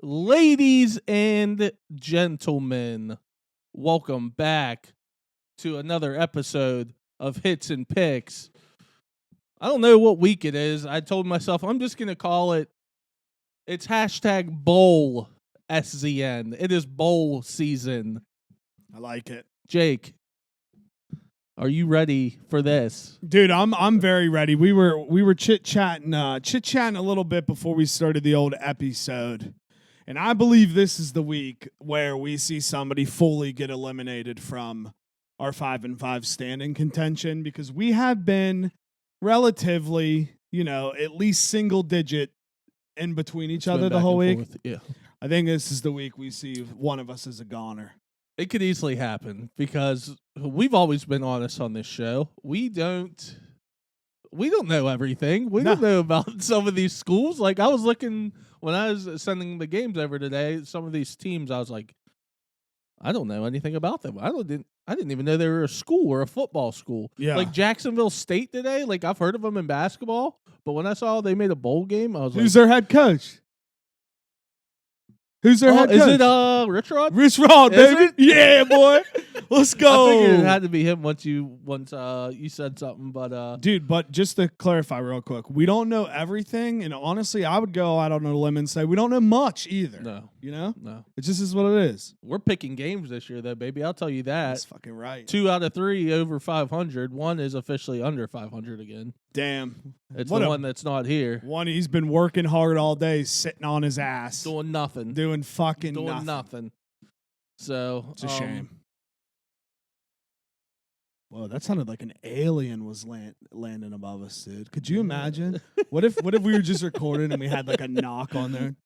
Ladies and gentlemen, welcome back to another episode of Hits and Picks. I don't know what week it is. I told myself I'm just going to call it's hashtag bowl SZN. It is bowl season. I like it. Jake, are you ready for this? Dude, I'm very ready. We were chit-chatting a little bit before we started the old episode. And I believe this is the week where we see somebody fully get eliminated from our 5-5 standing contention, because we have been relatively, at least single digit in between each other the whole week. Yeah. I think this is the week we see one of us as a goner. It could easily happen because we've always been honest on this show. We don't know everything. We don't know about some of these schools. Like, I was looking when I was sending the games over today, some of these teams, I was like, I don't know anything about them. I didn't even know they were a school or a football school. Yeah. Like Jacksonville State today, like I've heard of them in basketball, but when I saw they made a bowl game, I was like, who's their head coach? Who's their head coach? Is it Rich Rod? Rich Rod, baby. Yeah, boy. Let's go. I figured it had to be him once you said something, but dude, but just to clarify real quick, we don't know everything, and honestly, I would go out on a limb and say we don't know much either. No. No. It just is what it is. We're picking games this year, though, baby. I'll tell you that. That's fucking right. 2 out of 3 over 500. One is officially under 500 again. Damn. It's the one that's not here. One, he's been working hard all day, sitting on his ass. Doing nothing. Doing fucking nothing. So, it's a shame. Whoa, that sounded like an alien was landing above us, dude. Could you imagine? What if we were just recording and we had like a knock on there?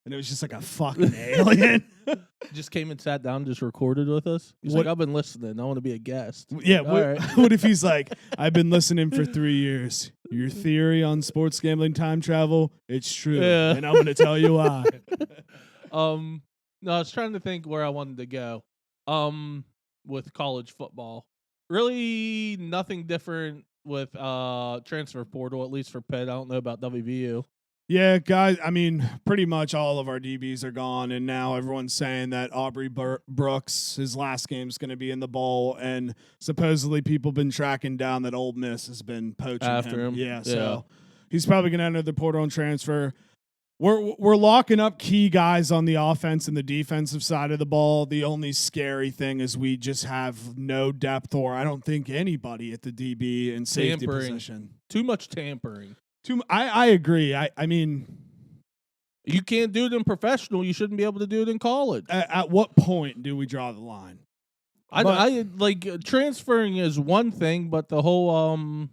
And it was just like a fucking alien. Just came and sat down, just recorded with us. He's like, I've been listening. I want to be a guest. Yeah. Right. What if he's like, I've been listening for 3 years. Your theory on sports gambling time travel, it's true. Yeah. And I'm going to tell you why. No, I was trying to think where I wanted to go. With college football. Really nothing different with transfer portal, at least for Pitt. I don't know about WVU. Yeah, guys, I mean, pretty much all of our DBs are gone, and now everyone's saying that Aubrey Brooks, his last game's going to be in the bowl, and supposedly people been tracking down that Ole Miss has been poaching after him. Yeah, so he's probably going to enter the portal and transfer. We're locking up key guys on the offense and the defensive side of the ball. The only scary thing is we just have no depth, or I don't think anybody at the DB and safety position. Too much tampering. I agree. I mean, you can't do it in professional. You shouldn't be able to do it in college. At what point do we draw the line? I like transferring is one thing, but the whole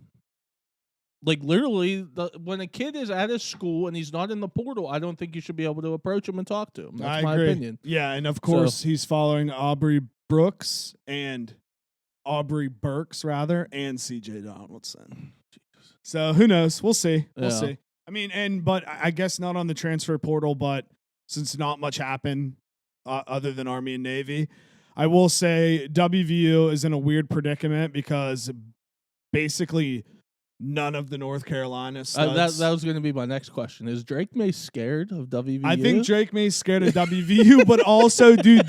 literally when a kid is at his school and he's not in the portal, I don't think you should be able to approach him and talk to him. That's my opinion. Yeah, and of course he's following Aubrey Burks and CJ Donaldson. So who knows? We'll see. We'll see. I mean, but I guess not on the transfer portal, but since not much happened other than Army and Navy, I will say WVU is in a weird predicament because basically none of the North Carolina studs. That was going to be my next question. Is Drake May scared of WVU? I think Drake May's scared of WVU, but also, dude,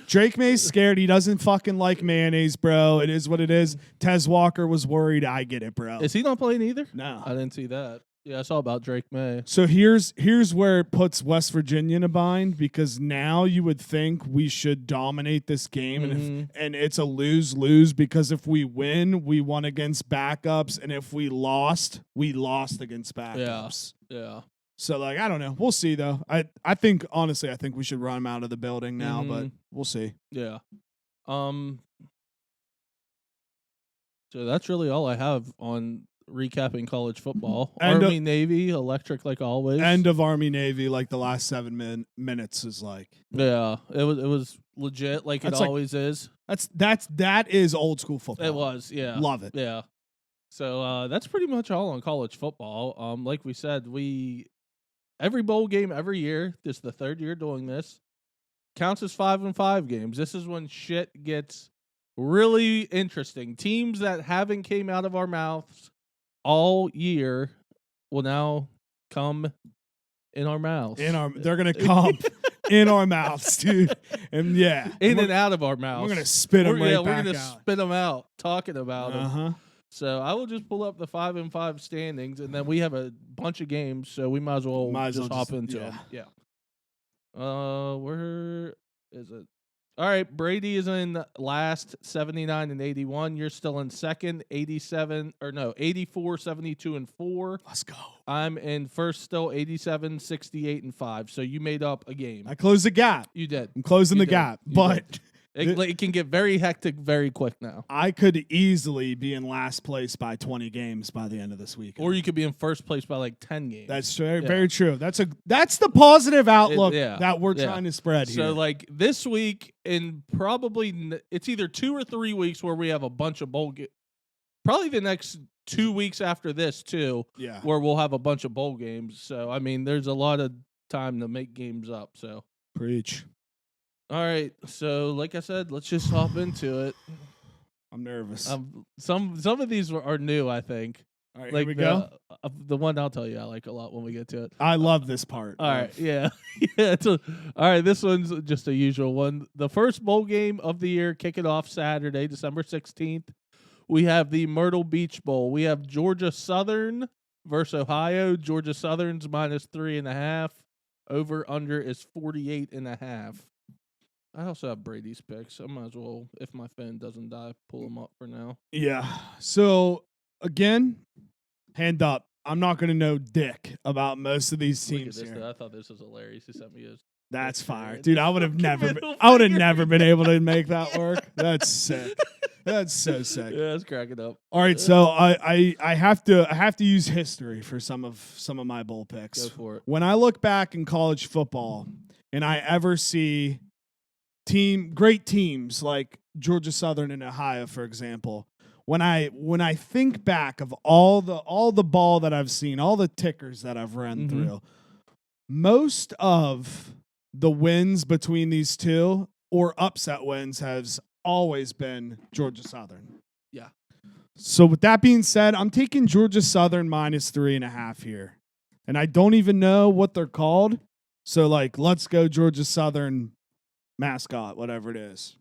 Drake May's scared. He doesn't fucking like mayonnaise, bro. It is what it is. Tez Walker was worried. I get it, bro. Is he not playing either? No. I didn't see that. Yeah, I saw about Drake May. So here's where it puts West Virginia in a bind, because now you would think we should dominate this game, and it's a lose-lose, because if we win, we won against backups, and if we lost against backups. Yeah. So I don't know. We'll see though. I think honestly, I think we should run him out of the building now, but we'll see. Yeah. So that's really all I have on recapping college football. Army, Navy, electric like always. End of Army, Navy, like the last 7 minutes is like. Yeah, it was legit like it always is. That is old school football. It was, yeah. Love it. Yeah. So that's pretty much all on college football. Like we said, every bowl game every year, this is the 3rd year doing this, counts as 5-5 games. This is when shit gets really interesting. Teams that haven't came out of our mouths all year will now come in our mouths. They're gonna come in our mouths, dude. And in and out of our mouths. We're gonna spit them right back we're gonna out. spit them out talking about them. Uh-huh. So I will just pull up the 5-5 standings, and then we have a bunch of games, so we might as well just hop into them. Yeah. Where is it? All right, Brady is in last, 79 and 81. You're still in second, 84, 72 and 4. Let's go. I'm in first, still 87, 68 and 5. So you made up a game. I closed the gap. You did. I'm closing the gap, but it can get very hectic very quick now. I could easily be in last place by 20 games by the end of this week. Or you could be in first place by like 10 games. That's very true. That's the positive outlook that we're trying to spread here. So like this week, and probably it's either 2 or 3 weeks where we have a bunch of bowl games. Probably the next 2 weeks after this too, where we'll have a bunch of bowl games. So I mean, there's a lot of time to make games up. So preach. All right, so like I said, let's just hop into it. I'm nervous. Some of these are new, I think. All right, like here we go. The one I'll tell you I like a lot when we get to it. I love this part. All right, yeah. All right, this one's just a usual one. The first bowl game of the year, kick it off Saturday, December 16th. We have the Myrtle Beach Bowl. We have Georgia Southern versus Ohio. Georgia Southern's -3.5. Over under is 48.5. I also have Brady's picks. I might as well, if my phone doesn't die, pull them up for now. Yeah. So, again, hand up. I'm not going to know dick about most of these teams here. I thought this was hilarious. He sent me his. That's fire. Dude, I would have never been able to make that work. That's sick. That's so sick. Yeah, it's cracking up. All right, so I have to use history for some of my bowl picks. Go for it. When I look back in college football and I ever see great teams like Georgia Southern and Ohio, for example, when I think back of all the ball that I've seen, all the tickers that I've run through, most of the wins between these two or upset wins has always been Georgia Southern. Yeah. So with that being said, I'm taking Georgia Southern -3.5 here. And I don't even know what they're called. So like, let's go Georgia Southern mascot, whatever it is.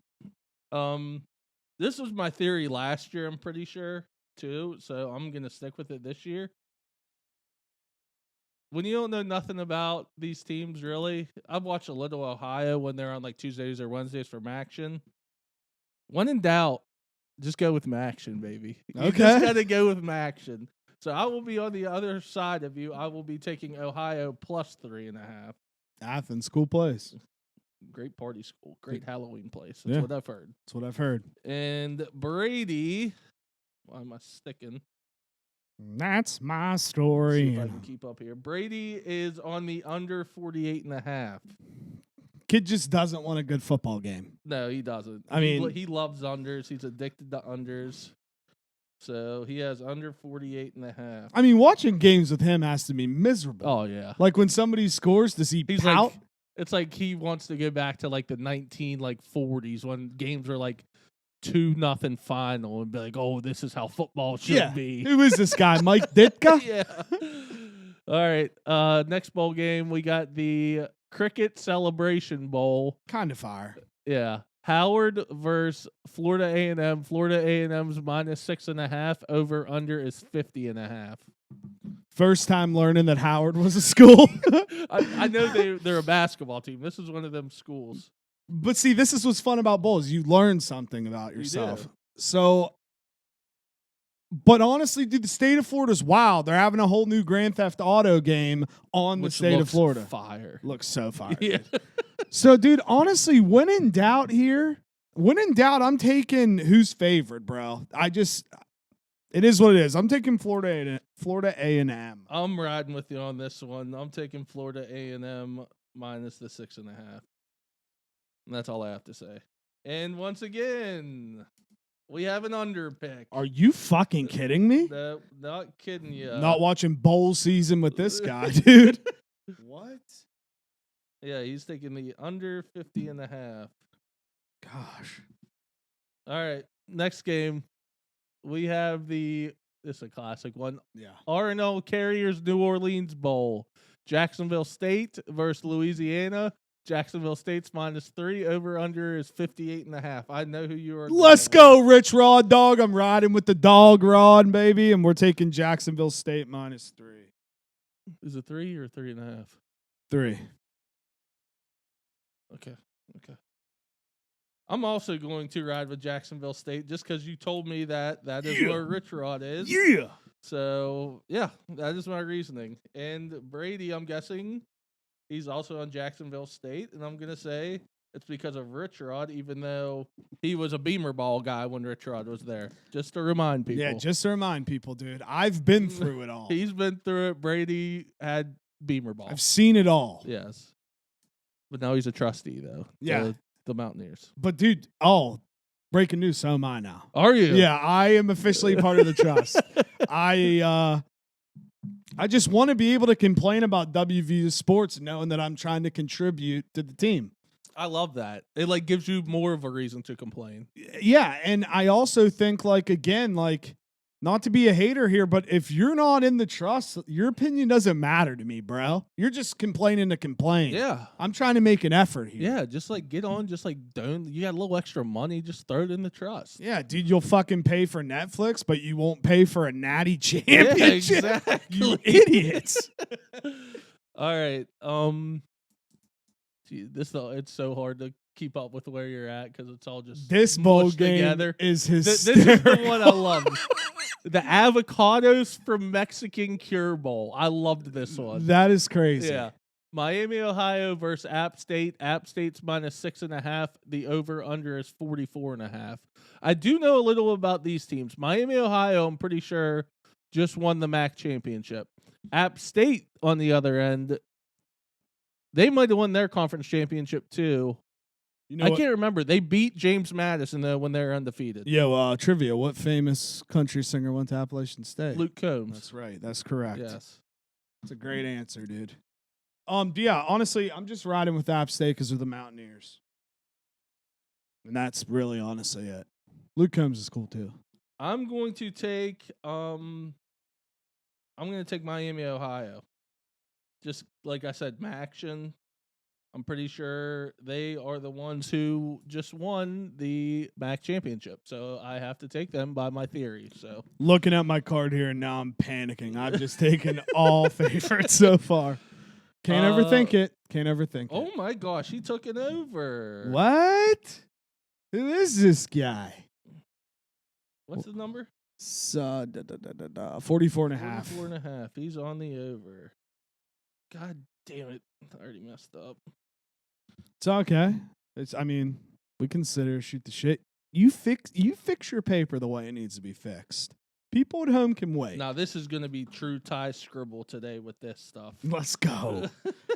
This was my theory last year, I'm pretty sure, too. So I'm gonna stick with it this year. When you don't know nothing about these teams, really, I've watched a little Ohio when they're on like Tuesdays or Wednesdays for Maction. When in doubt, just go with Maction, baby. You just gotta go with Maction. So I will be on the other side of you. I will be taking Ohio +3.5. Athens, cool place. Great party school. Great Halloween place. That's what I've heard. That's what I've heard. And Brady, why am I sticking? That's my Let's see story. if I can keep up here. Brady is on the under 48.5. Kid just doesn't want a good football game. No, he doesn't. I mean, he loves unders. He's addicted to unders. So he has under 48.5. I mean, watching games with him has to be miserable. Oh yeah. Like when somebody scores, does he pout? Like, it's like he wants to go back to like the 40s when games were like 2-0 final and be like, oh, this is how football should be. Who is this guy, Mike Ditka? Yeah. All right. Next bowl game, we got the Cricket Celebration Bowl. Kind of fire. Yeah. Howard versus Florida A&M. Florida A&M's -6.5. Over under is 50.5. First time learning that Howard was a school. I know they're a basketball team. This is one of them schools. But see, this is what's fun about bowls. You learn something about yourself. So, but honestly, dude, the state of Florida's wild. They're having a whole new Grand Theft Auto game on the state of Florida. Fire. Looks so fire. Yeah. So, dude, honestly, when in doubt, I'm taking who's favored, bro. It is what it is. I'm taking Florida A&M. I'm riding with you on this one. I'm taking Florida A&M -6.5. And that's all I have to say. And once again, we have an under pick. Are you fucking kidding me? No, not kidding you. Not watching bowl season with this guy, dude. What? Yeah, he's taking the under 50.5. Gosh. All right, next game. We have this is a classic one. Yeah. R&L Carriers New Orleans Bowl. Jacksonville State versus Louisiana. Jacksonville State's -3. Over under is 58.5. I know who you are. Let's go, Rich Rod dog. I'm riding with the dog rod, baby, and we're taking Jacksonville State -3. Is it 3 or 3.5? 3. Okay. I'm also going to ride with Jacksonville State just because you told me that is where Rich Rod is. Yeah. So, yeah, that is my reasoning. And Brady, I'm guessing he's also on Jacksonville State, and I'm going to say it's because of Rich Rod, even though he was a Beamer ball guy when Rich Rod was there. Just to remind people. Yeah, just to remind people, dude. I've been through it all. He's been through it. Brady had Beamer ball. I've seen it all. Yes. But now he's a trustee, though. Yeah. The Mountaineers. But, dude, breaking news, so am I now. Are you? Yeah, I am officially part of the trust. I just want to be able to complain about WVU sports knowing that I'm trying to contribute to the team. I love that. It gives you more of a reason to complain. Yeah, and I also think not to be a hater here, but if you're not in the trust, your opinion doesn't matter to me, bro. You're just complaining to complain. Yeah. I'm trying to make an effort here. Yeah, just get on, don't. You got a little extra money, just throw it in the trust. Yeah, dude, you'll fucking pay for Netflix, but you won't pay for a natty championship. Yeah, exactly. You idiots. All right. It's so hard to keep up with where you're at because it's all just this bowl game together. is This hysterical. is the one I love. The avocados from Mexican Cure Bowl. I loved this one. That is crazy. Yeah. Miami, Ohio versus App State. App State's -6.5. The over-under is 44.5. I do know a little about these teams. Miami, Ohio, I'm pretty sure, just won the MAC championship. App State, on the other end, they might have won their conference championship too. I can't remember. They beat James Madison, though, when they were undefeated. Yeah, well, trivia. What famous country singer went to Appalachian State? Luke Combs. That's right. That's correct. Yes. That's a great answer, dude. Yeah, honestly, I'm just riding with App State because of the Mountaineers. And that's really honestly it. Luke Combs is cool, too. I'm going to take Miami, Ohio. Just like I said, Maction. I'm pretty sure they are the ones who just won the MAC championship. So I have to take them by my theory. So looking at my card here, and now I'm panicking. I've just taken all favorites so far. Can't overthink it. Can't overthink it. Oh, my gosh. He took it over. What? Who is this guy? What's the number? 44.5. 44.5. He's on the over. God damn it. I already messed up. It's okay. We consider shoot the shit. You fix your paper the way it needs to be fixed. People at home can wait. Now, this is going to be true Ty scribble today with this stuff. Let's go.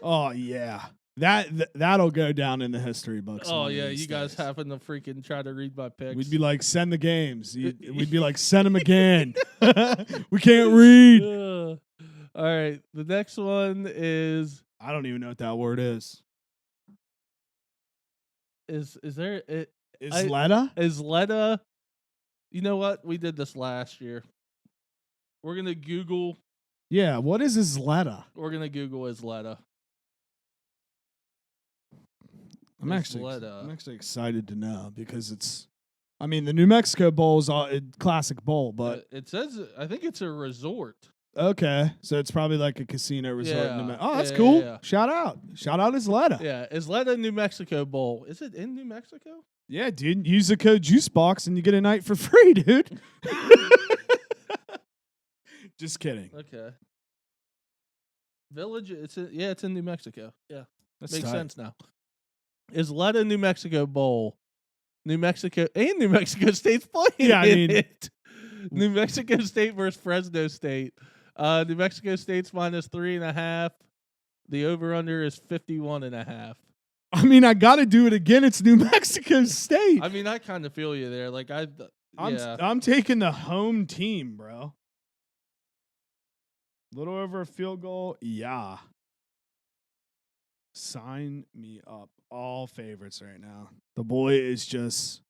Oh, yeah. That'll go down in the history books. Oh, yeah. You guys having to freaking try to read my picks. We'd be like, send the games. We'd be like, send them again. We can't read. All right. The next one is... I don't even know what that word is. Is there... Isleta? Isleta. You know what? We did this last year. We're going to Google... Yeah, what is Isleta? We're going to Google Isleta. I'm actually excited to know because it's... the New Mexico Bowl is a classic bowl, but... It says... I think it's a resort. Okay, so it's probably like a casino resort. Yeah. Oh, that's cool. Yeah. Shout out Isleta. Yeah, Isleta New Mexico Bowl. Is it in New Mexico? Yeah, dude. Use the code JUICEBOX and you get a night for free, dude. Just kidding. Okay. Village. It's in New Mexico. Yeah, That's makes tight. sense now. Isleta New Mexico Bowl. New Mexico and New Mexico State's playing. Yeah, it. New Mexico State versus Fresno State. New Mexico State's -3.5. The over/under is 51.5. I got to do it again. It's New Mexico State. I kind of feel you there. I'm taking the home team, bro. Little over a field goal. Yeah. Sign me up. All favorites right now. The boy is just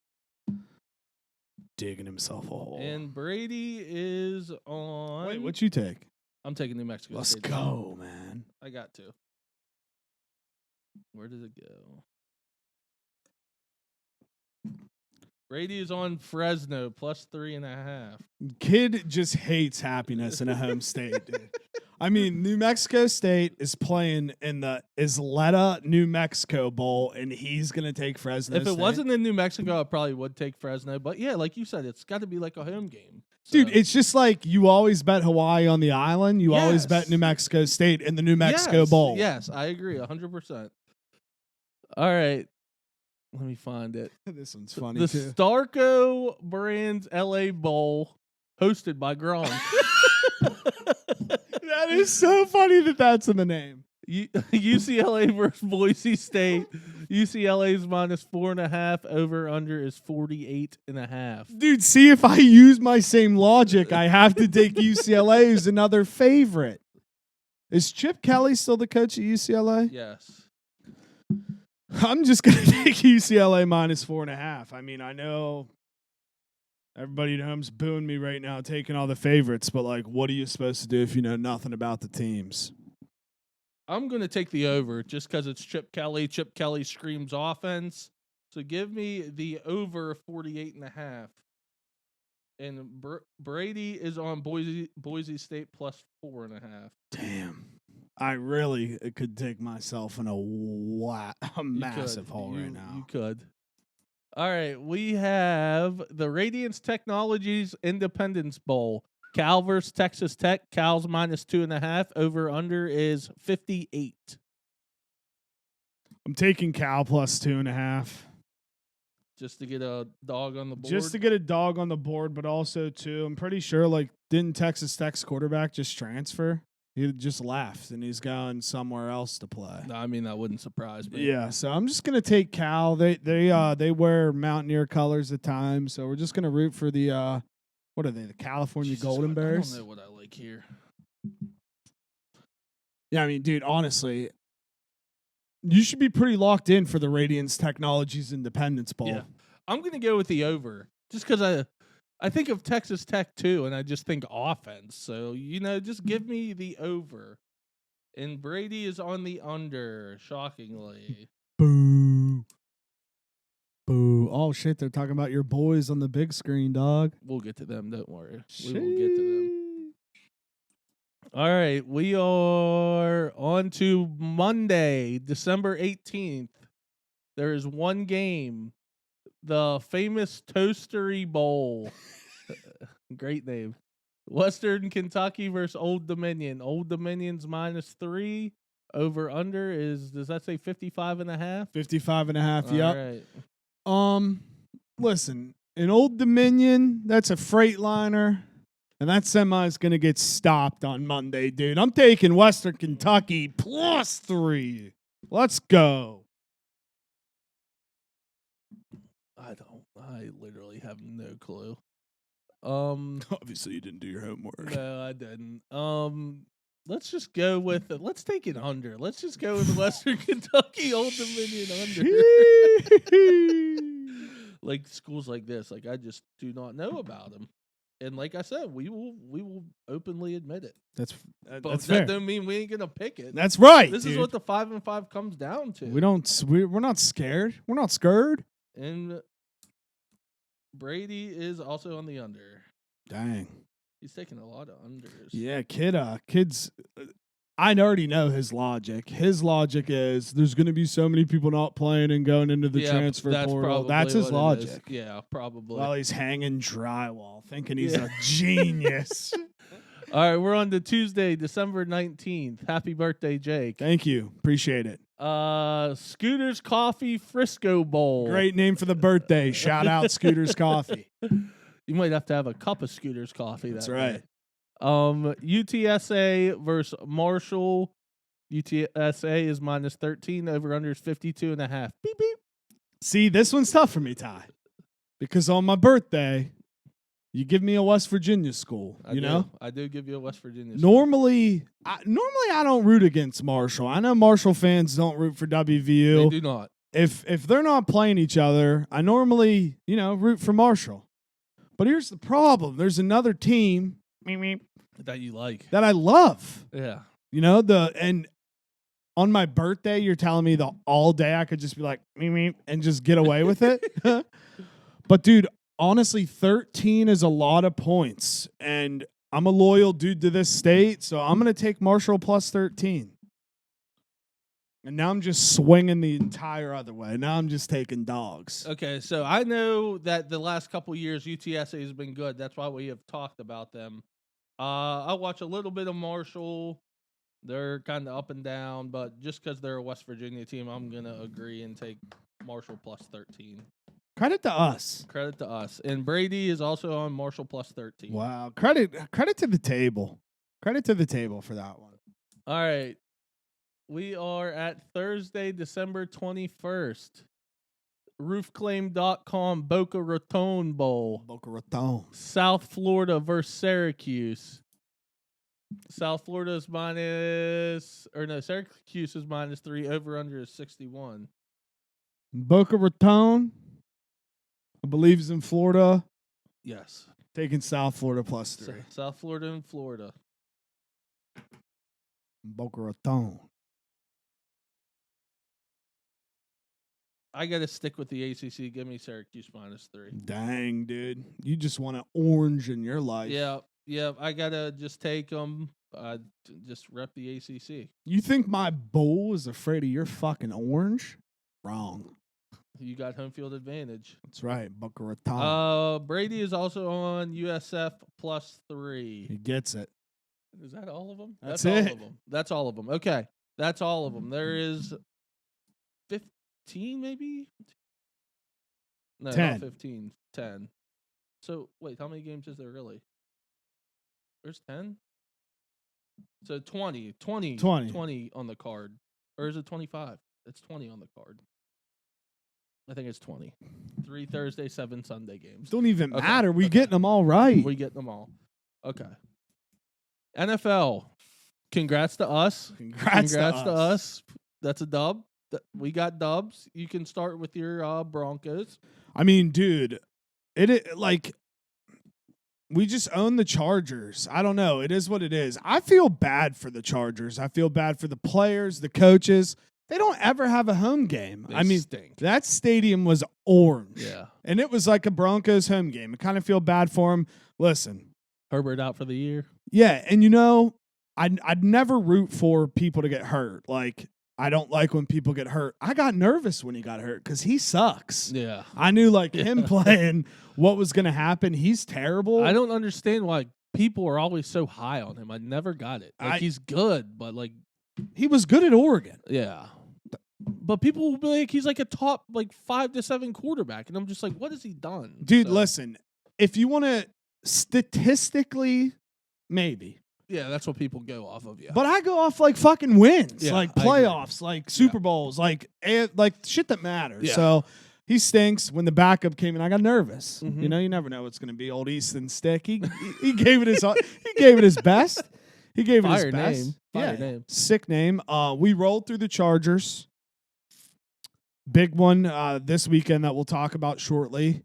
digging himself a hole. And Brady is on. Wait, what you take? I'm taking New Mexico Let's State. go, man. I got to. Where did it go? Brady is on Fresno plus 3.5. Kid just hates happiness in a home state, dude. I mean, New Mexico State is playing in the Isleta, New Mexico Bowl, and he's going to take Fresno If it State. wasn't in New Mexico, I probably would take Fresno. But yeah, like you said, it's got to be like a home game. So. Dude, it's just like you always bet Hawaii on the island. You always bet Yes. New Mexico State in the New Mexico Bowl. Yes, I agree 100%. All right. Let me find it. This one's funny, The too. Starco Brands LA Bowl, hosted by Gronk. That is so funny that that's in the name. UCLA versus Boise State. UCLA's minus 4.5. Over under is 48.5. Dude, see, if I use my same logic, I have to take UCLA, who's another favorite. Is Chip Kelly still the coach at UCLA? Yes. I'm just going to take UCLA minus 4.5. I mean, I know everybody at home's booing me right now taking all the favorites, but, like, what are you supposed to do if you know nothing about the teams? I'm going to take the over just because it's Chip Kelly. Chip Kelly screams offense. So give me the over 48.5. And Brady is on Boise State plus 4.5. Damn. I really could take myself in a massive hole right now. You could. All right. We have the Radiance Technologies Independence Bowl. Cal versus Texas Tech. Cal's minus 2.5. Over under is 58. I'm taking Cal plus 2.5. Just to get a dog on the board. Just to get a dog on the board, but also, too, I'm pretty sure, like, didn't Texas Tech's quarterback just transfer? He just left, and he's gone somewhere else to play. I mean, that wouldn't surprise me. Yeah, so I'm just gonna take Cal. They wear Mountaineer colors at times, so we're just gonna root for the what are they? The California Jesus, Golden Bears. I don't know what I like here. Yeah, I mean, dude, honestly, you should be pretty locked in for the Radiance Technologies Independence Bowl. Yeah. I'm gonna go with the over, just because I think of Texas Tech too, and I just think offense. So, just give me the over. And Brady is on the under, shockingly. Boo. Boo. Oh, shit, they're talking about your boys on the big screen, dog. We'll get to them, don't worry. We will get to them. All right, we are on to Monday, December 18th. There is one game. The famous Toastery Bowl. Great name. Western Kentucky versus Old Dominion. Old Dominion's minus 3. Over under is, does that say 55.5? 55.5, yep. All right. Listen, in Old Dominion, that's a Freightliner, and that semi is going to get stopped on Monday, dude. I'm taking Western Kentucky plus 3. Let's go. I literally have no clue. Obviously, you didn't do your homework. No, I didn't. Let's just go with it. Let's take it under. Let's just go with Western Kentucky Old Dominion under. Like schools like this, like I just do not know about them. And like I said, we will openly admit it. That's But fair. that don't mean we ain't gonna pick it. That's right. This dude. is what the 5 and 5 comes down to. We're not scared. We're not scared. And Brady is also on the under. Dang. He's taking a lot of unders. Yeah, kids. I already know his logic. His logic is there's going to be so many people not playing and going into the transfer portal. That's his logic. Yeah, probably. While he's hanging drywall, thinking he's a genius. All right, we're on to Tuesday, December 19th. Happy birthday, Jake. Thank you. Appreciate it. Scooter's Coffee Frisco Bowl. Great name for the birthday. Shout out Scooter's Coffee. You might have to have a cup of Scooter's Coffee. That's that right. day. UTSA versus Marshall. UTSA is minus 13. Over under is 52.5. Beep, beep. See, this one's tough for me, Ty. Because on my birthday, you give me a West Virginia school, I do give you a West Virginia school. Normally I don't root against Marshall. I know Marshall fans don't root for WVU. They do not. If they're not playing each other, I normally, root for Marshall. But here's the problem. There's another team That you like. that I love. Yeah. And on my birthday, you're telling me the all day I could just be like, me, and just get away with it. But dude, honestly, 13 is a lot of points. And I'm a loyal dude to this state, so I'm going to take Marshall plus 13. And now I'm just swinging the entire other way. Now I'm just taking dogs. Okay, so I know that the last couple years UTSA has been good. That's why we have talked about them. I watch a little bit of Marshall. They're kind of up and down, but just because they're a West Virginia team, I'm going to agree and take Marshall plus 13. Credit to us. Credit to us. And Brady is also on Marshall plus 13. Wow. Credit to the table. Credit to the table for that one. All right. We are at Thursday, December 21st. Roofclaim.com Boca Raton Bowl. Boca Raton. South Florida versus Syracuse. South Florida is Syracuse is -3. Over-under is 61. Boca Raton, I believe, is in Florida. Yes. Taking South Florida plus 3. South Florida and Florida. Boca Raton. I got to stick with the ACC. Give me Syracuse -3. Dang, dude. You just want an orange in your life. Yeah. I got to just take them. Just rep the ACC. You think my bull is afraid of your fucking orange? Wrong. You got home field advantage. That's right. Boca Raton. Brady is also on USF +3. He gets it. Is that all of them? That's all it. of them. That's all of them. Okay. That's all of them. There is 15 maybe? No, 10. not 15. 10. So, wait, how many games is there really? There's 10? So 20 on the card. Or is it 25? It's 20 on the card. I think it's 20. 3 Thursday, 7 Sunday games. Don't even matter. We getting them all right. We getting them all. Okay. NFL. Congrats to us. Congrats to us. That's a dub. We got dubs. You can start with your Broncos. I mean, dude, we just own the Chargers. I don't know. It is what it is. I feel bad for the Chargers. I feel bad for the players, the coaches. They don't ever have a home game. They stink. That stadium was orange. Yeah. And it was like a Broncos home game. I kind of feel bad for them. Listen. Herbert out for the year. Yeah, and I'd never root for people to get hurt. Like, I don't like when people get hurt. I got nervous when he got hurt because he sucks. Yeah. I knew him playing what was going to happen. He's terrible. I don't understand why people are always so high on him. I never got it. He's good, but he was good at Oregon. Yeah. But people will be like, he's like a top 5 to 7 quarterback. And I'm just like, what has he done? Dude, listen, if you want to statistically, maybe. Yeah, that's what people go off of, yeah. But I go off fucking wins, Yeah, playoffs, Super Bowls, shit that matters. Yeah. So he stinks. When the backup came in, I got nervous. Mhm. You never know what's going to be. Old Easton Stick. He gave it his he gave it his best. He gave it his Fire best. name. Fire name. Sick name. We rolled through the Chargers. Big one this weekend that we'll talk about shortly.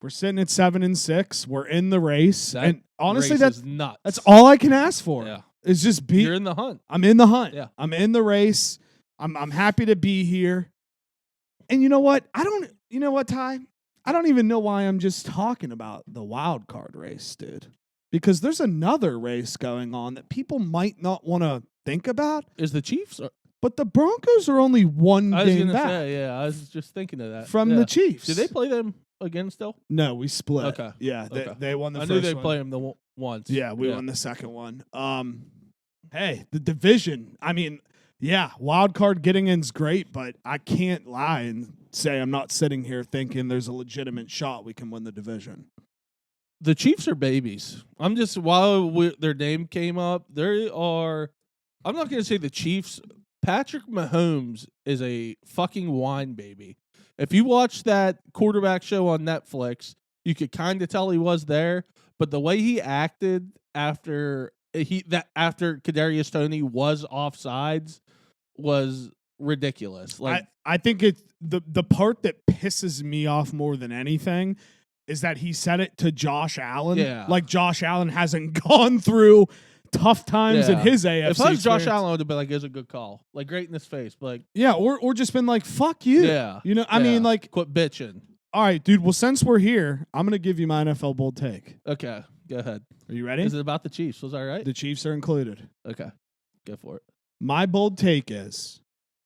We're sitting at 7-6. We're in the race, and honestly, that's nuts. That's all I can ask for. Yeah. Is just You're in the hunt. I'm in the hunt. Yeah. I'm in the race. I'm happy to be here. And you know what? You know what, Ty? I don't even know why I'm just talking about the wild card race, dude. Because there's another race going on that people might not want to think about. Is the Chiefs? But the Broncos are only one game back. I was just thinking of that. From the Chiefs. Did they play them again still? No, we split. Okay. Yeah, they won the first one. I knew they one. played them once. Yeah, we won the second one. Hey, the division. I mean, yeah, wild card getting in's great, but I can't lie and say I'm not sitting here thinking there's a legitimate shot we can win the division. The Chiefs are babies. I'm just, while their name came up, I'm not going to say the Chiefs. Patrick Mahomes is a fucking wine baby. If you watch that quarterback show on Netflix, you could kind of tell he was there, but the way he acted after Kadarius Toney was offsides was ridiculous. I think it's the part that pisses me off more than anything is that he said it to Josh Allen. Yeah. Like Josh Allen hasn't gone through tough times in his AFC. If I was Josh experience. Allen, I would have been like, "It's a good call." Like right in his face, but like, yeah, or just been like, "Fuck you." yeah, You know, I mean, like, quit bitching. all right, dude. Well, since we're here, I'm gonna give you my NFL bold take. Okay, go ahead. Are you ready? Is it about the Chiefs? Was I right? The Chiefs are included. Okay, go for it. My bold take is,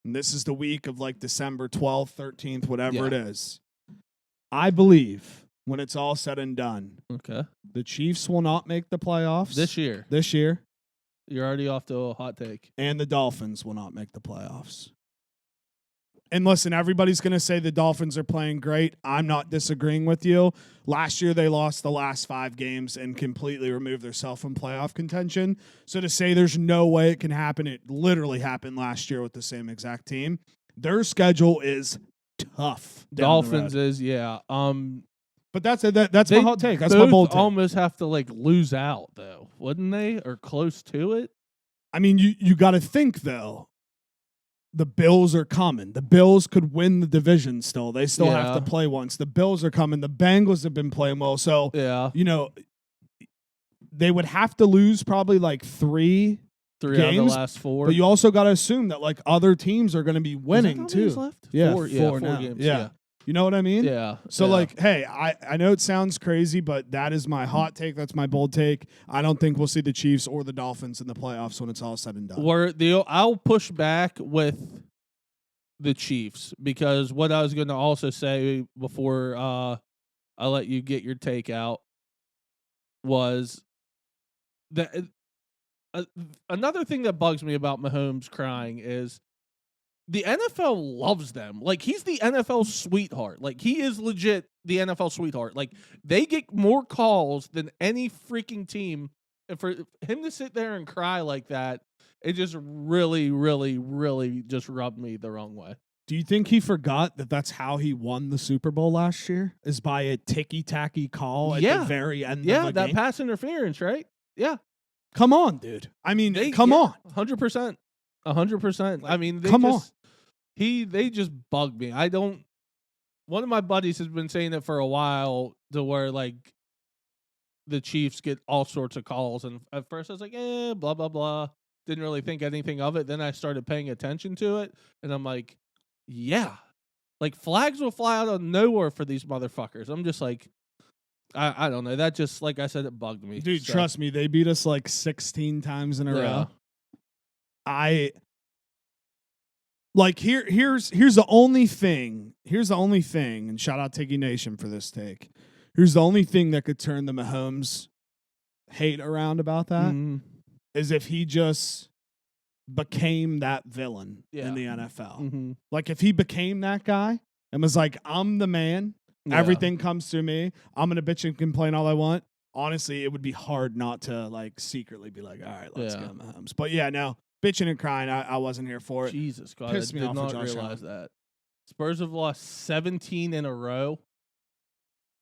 and this is the week of like December 12th, 13th, whatever it is. I believe when it's all said and done, Okay, the Chiefs will not make the playoffs this year. You're already off to a hot take. And the Dolphins will not make the playoffs. And listen, everybody's going to say the Dolphins are playing great. I'm not disagreeing with you. Last year, they lost the last 5 games and completely removed themselves from playoff contention. So to say there's no way it can happen, it literally happened last year with the same exact team. Their schedule is tough. Dolphins is, yeah. But that's my hot take. That's my bold take. Almost have to like lose out though, wouldn't they? Or close to it. I mean, you got to think though. The Bills are coming. The Bills could win the division still. They still have to play once. The Bills are coming. The Bengals have been playing well. So, you know, they would have to lose probably like 3 games out of the last 4. But you also got to assume that like other teams are going to be winning too. Left? Yeah, 4 4 games. Yeah. You know what I mean? Yeah. So like, hey, I know it sounds crazy, but that is my hot take. That's my bold take. I don't think we'll see the Chiefs or the Dolphins in the playoffs when it's all said and done. I'll push back with the Chiefs because what I was going to also say before I let you get your take out was that another thing that bugs me about Mahomes crying is the NFL loves them. Like, he's the NFL sweetheart. Like, he is legit the NFL sweetheart. Like, they get more calls than any freaking team. And for him to sit there and cry like that, it just really, really, really just rubbed me the wrong way. Do you think he forgot that that's how he won the Super Bowl last year? Is by a ticky-tacky call at the very end of the game? Yeah, that pass interference, right? Yeah. Come on, dude. I mean, come on. 100%. 100%. I mean, they just bug me. One of my buddies has been saying it for a while to where, like, the Chiefs get all sorts of calls. And at first I was like, blah, blah, blah. Didn't really think anything of it. Then I started paying attention to it. And I'm like, yeah. Like, flags will fly out of nowhere for these motherfuckers. I'm just like, I don't know. That just, like I said, it bugged me. Dude, trust me. They beat us like 16 times in a row. Like, here's the only thing. And shout out Tiggy Nation for this take. Here's the only thing that could turn the Mahomes hate around about that is if he just became that villain in the NFL. Mm-hmm. Like, if he became that guy and was like, I'm the man, everything comes through me, I'm going to bitch and complain all I want. Honestly, it would be hard not to, like, secretly be like, all right, let's go Mahomes. But yeah, no. Bitching and crying, I wasn't here for it. Jesus, God, Pissed me off I did for not Josh realize Allen. that. Spurs have lost 17 in a row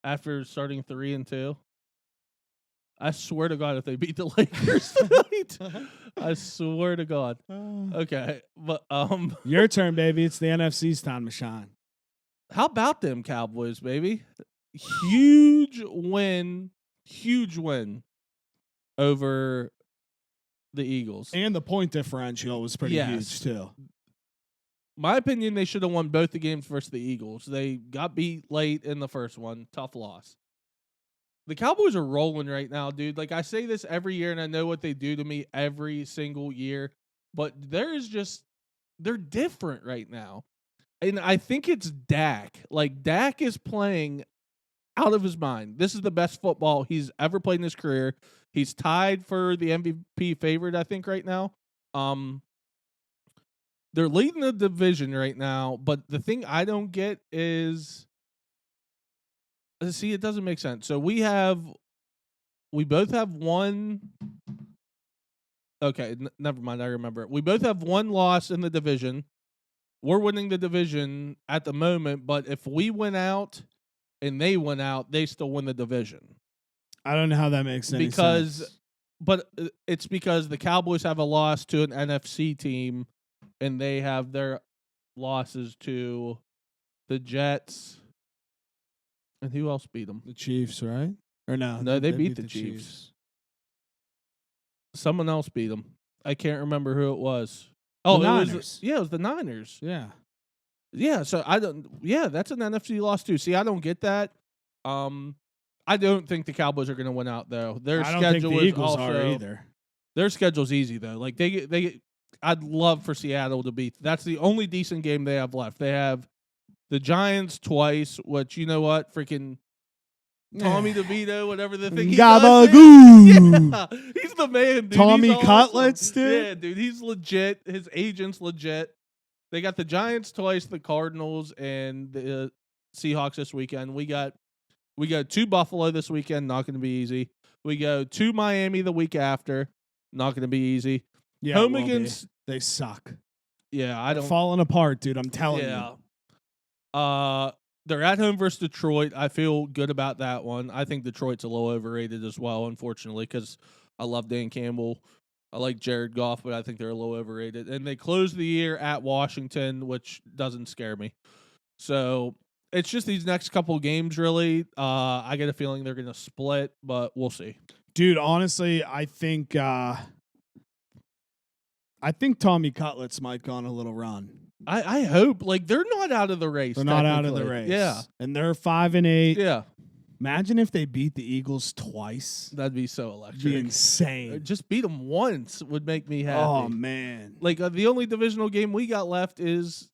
after starting 3-2. I swear to God, if they beat the Lakers tonight, I swear to God. Okay, but your turn, baby. It's the NFC's time to shine. How about them Cowboys, baby? Huge win over the Eagles. And the point differential was pretty huge, too. My opinion, they should have won both the games versus the Eagles. They got beat late in the first one. Tough loss. The Cowboys are rolling right now, dude. Like, I say this every year, and I know what they do to me every single year, but they're different right now. And I think it's Dak. Like, Dak is playing out of his mind. This is the best football he's ever played in his career. He's tied for the MVP favorite, I think, right now. They're leading the division right now, but the thing I don't get is, see, it doesn't make sense. So we both have one. Okay, never mind. I remember it. We both have one loss in the division. We're winning the division at the moment, but if we win out and they win out, they still win the division. I don't know how that makes any sense. But it's because the Cowboys have a loss to an NFC team, and they have their losses to the Jets. And who else beat them? The Chiefs, right? Or no? No, they beat the Chiefs. Someone else beat them. I can't remember who it was. Oh, The it Niners. was the Niners. Yeah. Yeah, so I don't. Yeah, that's an NFC loss too. See, I don't get that. I don't think the Cowboys are going to win out though. Their I don't think schedule the is Eagles also are either. their schedule's easy though. Like they. I'd love for Seattle to beat. That's the only decent game they have left. They have the Giants twice, which you know what, freaking Tommy DeVito, whatever the thing he does. Gabagoo. Yeah, he's the man, dude. Tommy He's awesome. Cutlets, dude. Yeah, dude, he's legit. His agent's legit. They got the Giants twice, the Cardinals, and the Seahawks this weekend. We got 2 Buffalo this weekend, not going to be easy. We go 2 Miami the week after, not going to be easy. Yeah, Home it will against be. They suck. Yeah, I don't falling apart, dude. I'm telling you. Yeah. They're at home versus Detroit. I feel good about that one. I think Detroit's a little overrated as well, unfortunately, because I love Dan Campbell. I like Jared Goff, but I think they're a little overrated. And they close the year at Washington, which doesn't scare me. So it's just these next couple games, really. I get a feeling they're going to split, but we'll see. Dude, honestly, I think Tommy Cutlets might go on a little run. I hope. Like, they're not out of the race. They're not out of the race. Yeah. And they're 5-8. Yeah. Imagine if they beat the Eagles twice. That'd be so electric. Be insane. Just beat them once would make me happy. Oh, man. Like, the only divisional game we got left is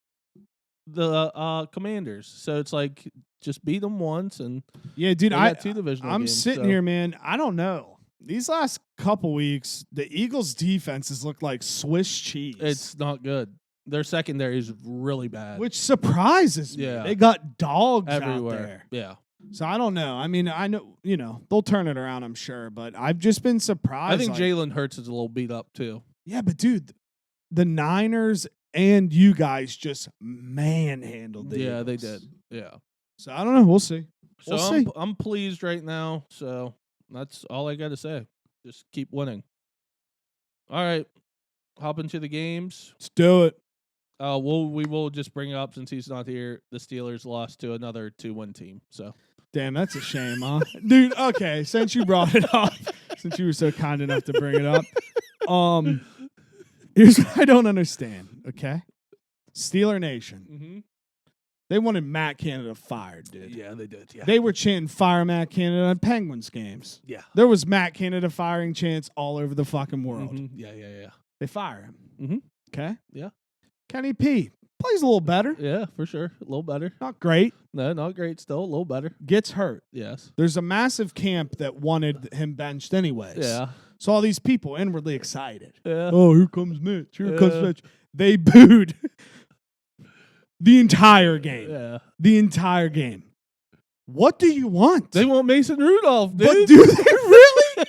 the Commanders. So it's like, just beat them once. And yeah, dude, I got 2 divisional I'm games, sitting so. here, man. I don't know. These last couple weeks, the Eagles' defenses look like Swiss cheese. It's not good. Their secondary is really bad. Which surprises me. Yeah. They got dogs everywhere. out there. Yeah. So I don't know. I mean, I know, they'll turn it around, I'm sure, but I've just been surprised. I think Jalen Hurts is a little beat up too. Yeah, but dude, the Niners and you guys just manhandled the Yeah, Eagles. they did. Yeah. So I don't know. We'll see. So We'll see. I'm pleased right now. So that's all I got to say. Just keep winning. All right. Hop into the games. Let's do it. We will just bring up, since he's not here, the Steelers lost to another 2-1 team. So Damn, that's a shame, huh? Dude, okay, since you brought it up, since you were so kind enough to bring it up, here's what I don't understand, okay? Steeler Nation. Mm-hmm. They wanted Matt Canada fired, dude. Yeah, they did. Yeah. They were chanting fire Matt Canada at Penguins games. Yeah. There was Matt Canada firing chants all over the fucking world. Mm-hmm. Yeah. They fire him. Mm-hmm. Okay? Yeah. Kenny P plays a little better. Yeah, for sure. A little better. Not great. No, not great. Still a little better. Gets hurt. Yes. There's a massive camp that wanted him benched anyways. Yeah. So all these people inwardly excited. Yeah. Oh, here comes Mitch. Here comes Mitch. They booed the entire game. Yeah. The entire game. What do you want? They want Mason Rudolph, dude. But do they really?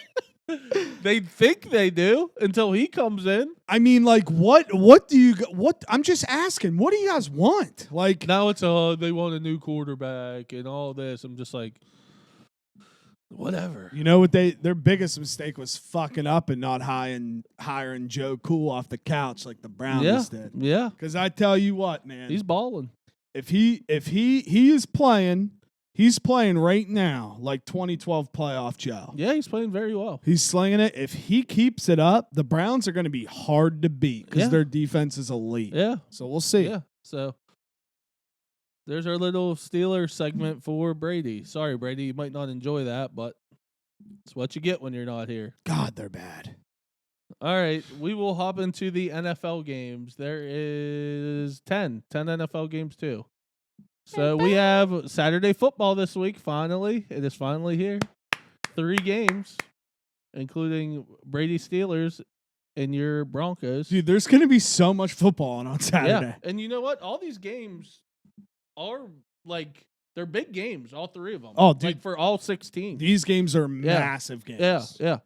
They think they do until he comes in. I mean, like, what do you what? I'm just asking. What do you guys want? Like, Now it's they want a new quarterback and all this. I'm just like, whatever. you know what their biggest mistake was fucking up and not hiring Joe Cool off the couch like the Browns did. Yeah. Because I tell you what, man, He's balling. if he is playing, he's playing right now like 2012 playoff Joe. Yeah, he's playing very well. He's slinging it. If he keeps it up, the Browns are going to be hard to beat because their defense is elite. Yeah. So we'll see. Yeah. So there's our little Steelers segment for Brady. Sorry, Brady, you might not enjoy that, but it's what you get when you're not here. God, they're bad. All right, we will hop into the NFL games. There is 10 NFL games too. So we have Saturday football this week, finally. It is finally here. 3 games, including Brady Steelers and your Broncos. Dude, there's going to be so much football on Saturday. Yeah, and you know what? All these games are, like, they're big games, all 3 of them. Oh, dude. Like, for all 16. These games are massive games. Yeah.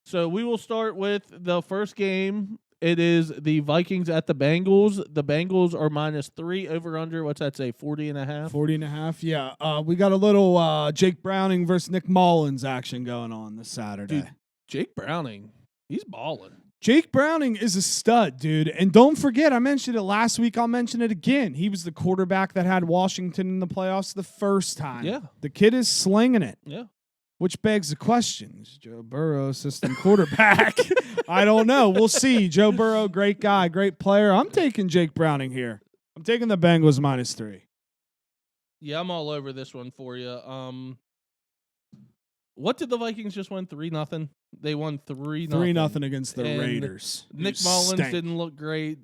So we will start with the first game. It is the Vikings at the Bengals. The Bengals are -3 over under. What's that say? 40.5? 40.5. Yeah. We got a little Jake Browning versus Nick Mullins action going on this Saturday. Dude, Jake Browning, he's balling. Jake Browning is a stud, dude. And don't forget, I mentioned it last week. I'll mention it again. He was the quarterback that had Washington in the playoffs the first time. Yeah. The kid is slinging it. Yeah. Which begs the question: is Joe Burrow assistant quarterback? I don't know. We'll see. Joe Burrow, great guy, great player. I'm taking Jake Browning here. I'm taking the Bengals -3. Yeah, I'm all over this one for you. What did the Vikings just win? 3-0. They won 3-0. 3-0 against the And Raiders. Nick Mullins didn't look great.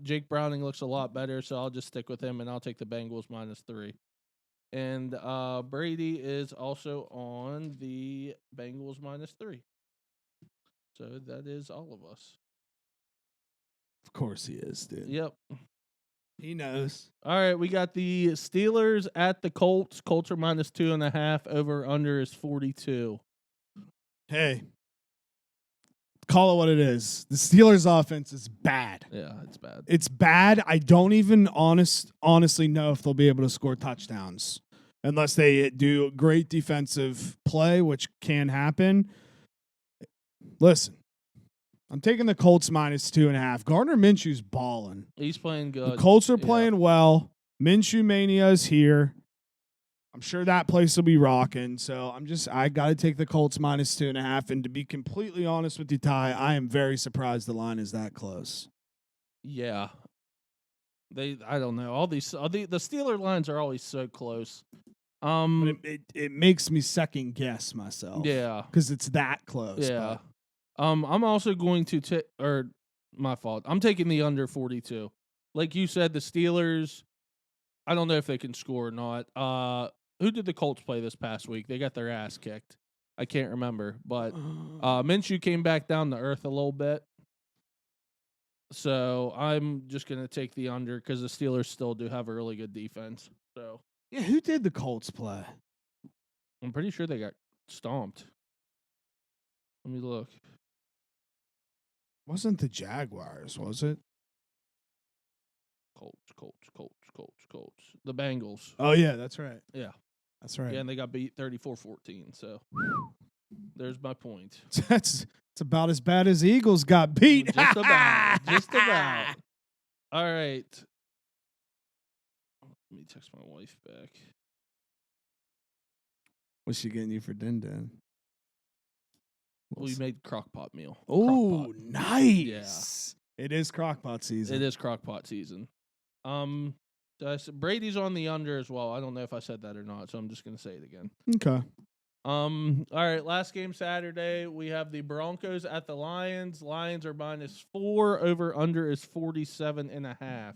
Jake Browning looks a lot better, so I'll just stick with him, and I'll take the Bengals -3. And Brady is also on the Bengals -3. So that is all of us. Of course he is, dude. Yep. He knows. All right, we got the Steelers at the Colts. Colts are -2.5. Over under is 42. Hey, call it what it is. The Steelers' offense is bad. Yeah, it's bad. It's bad. I don't even honestly know if they'll be able to score touchdowns unless they do great defensive play, which can happen. Listen, I'm taking the Colts -2.5. Gardner Minshew's balling. He's playing good. The Colts are playing well. Minshew Mania is here. I'm sure that place will be rocking. So I got to take the Colts -2.5. And to be completely honest with you, Ty, I am very surprised the line is that close. Yeah. I don't know. All the Steeler lines are always so close. But it makes me second guess myself. Yeah. Because it's that close. Yeah. I'm also going to take, or my fault. I'm taking the under 42. Like you said, the Steelers, I don't know if they can score or not. Who did the Colts play this past week? They got their ass kicked. I can't remember, but Minshew came back down to earth a little bit. So I'm just going to take the under because the Steelers still do have a really good defense. So yeah, who did the Colts play? I'm pretty sure they got stomped. Let me look. Wasn't the Jaguars, was it? Colts. The Bengals. Oh, yeah, that's right. Yeah. That's right. Yeah, and they got beat 34-14. So there's my point. It's about as bad as the Eagles got beat. Just about. All right. Let me text my wife back. What's she getting you for din? We made crockpot meal. Oh, Crock-pot. nice. Yeah. It is crockpot season. It is crockpot season. Brady's on the under as well. I don't know if I said that or not, so I'm just going to say it again. Okay. All right, last game Saturday, we have the Broncos at the Lions. Lions are -4. Over under is 47.5.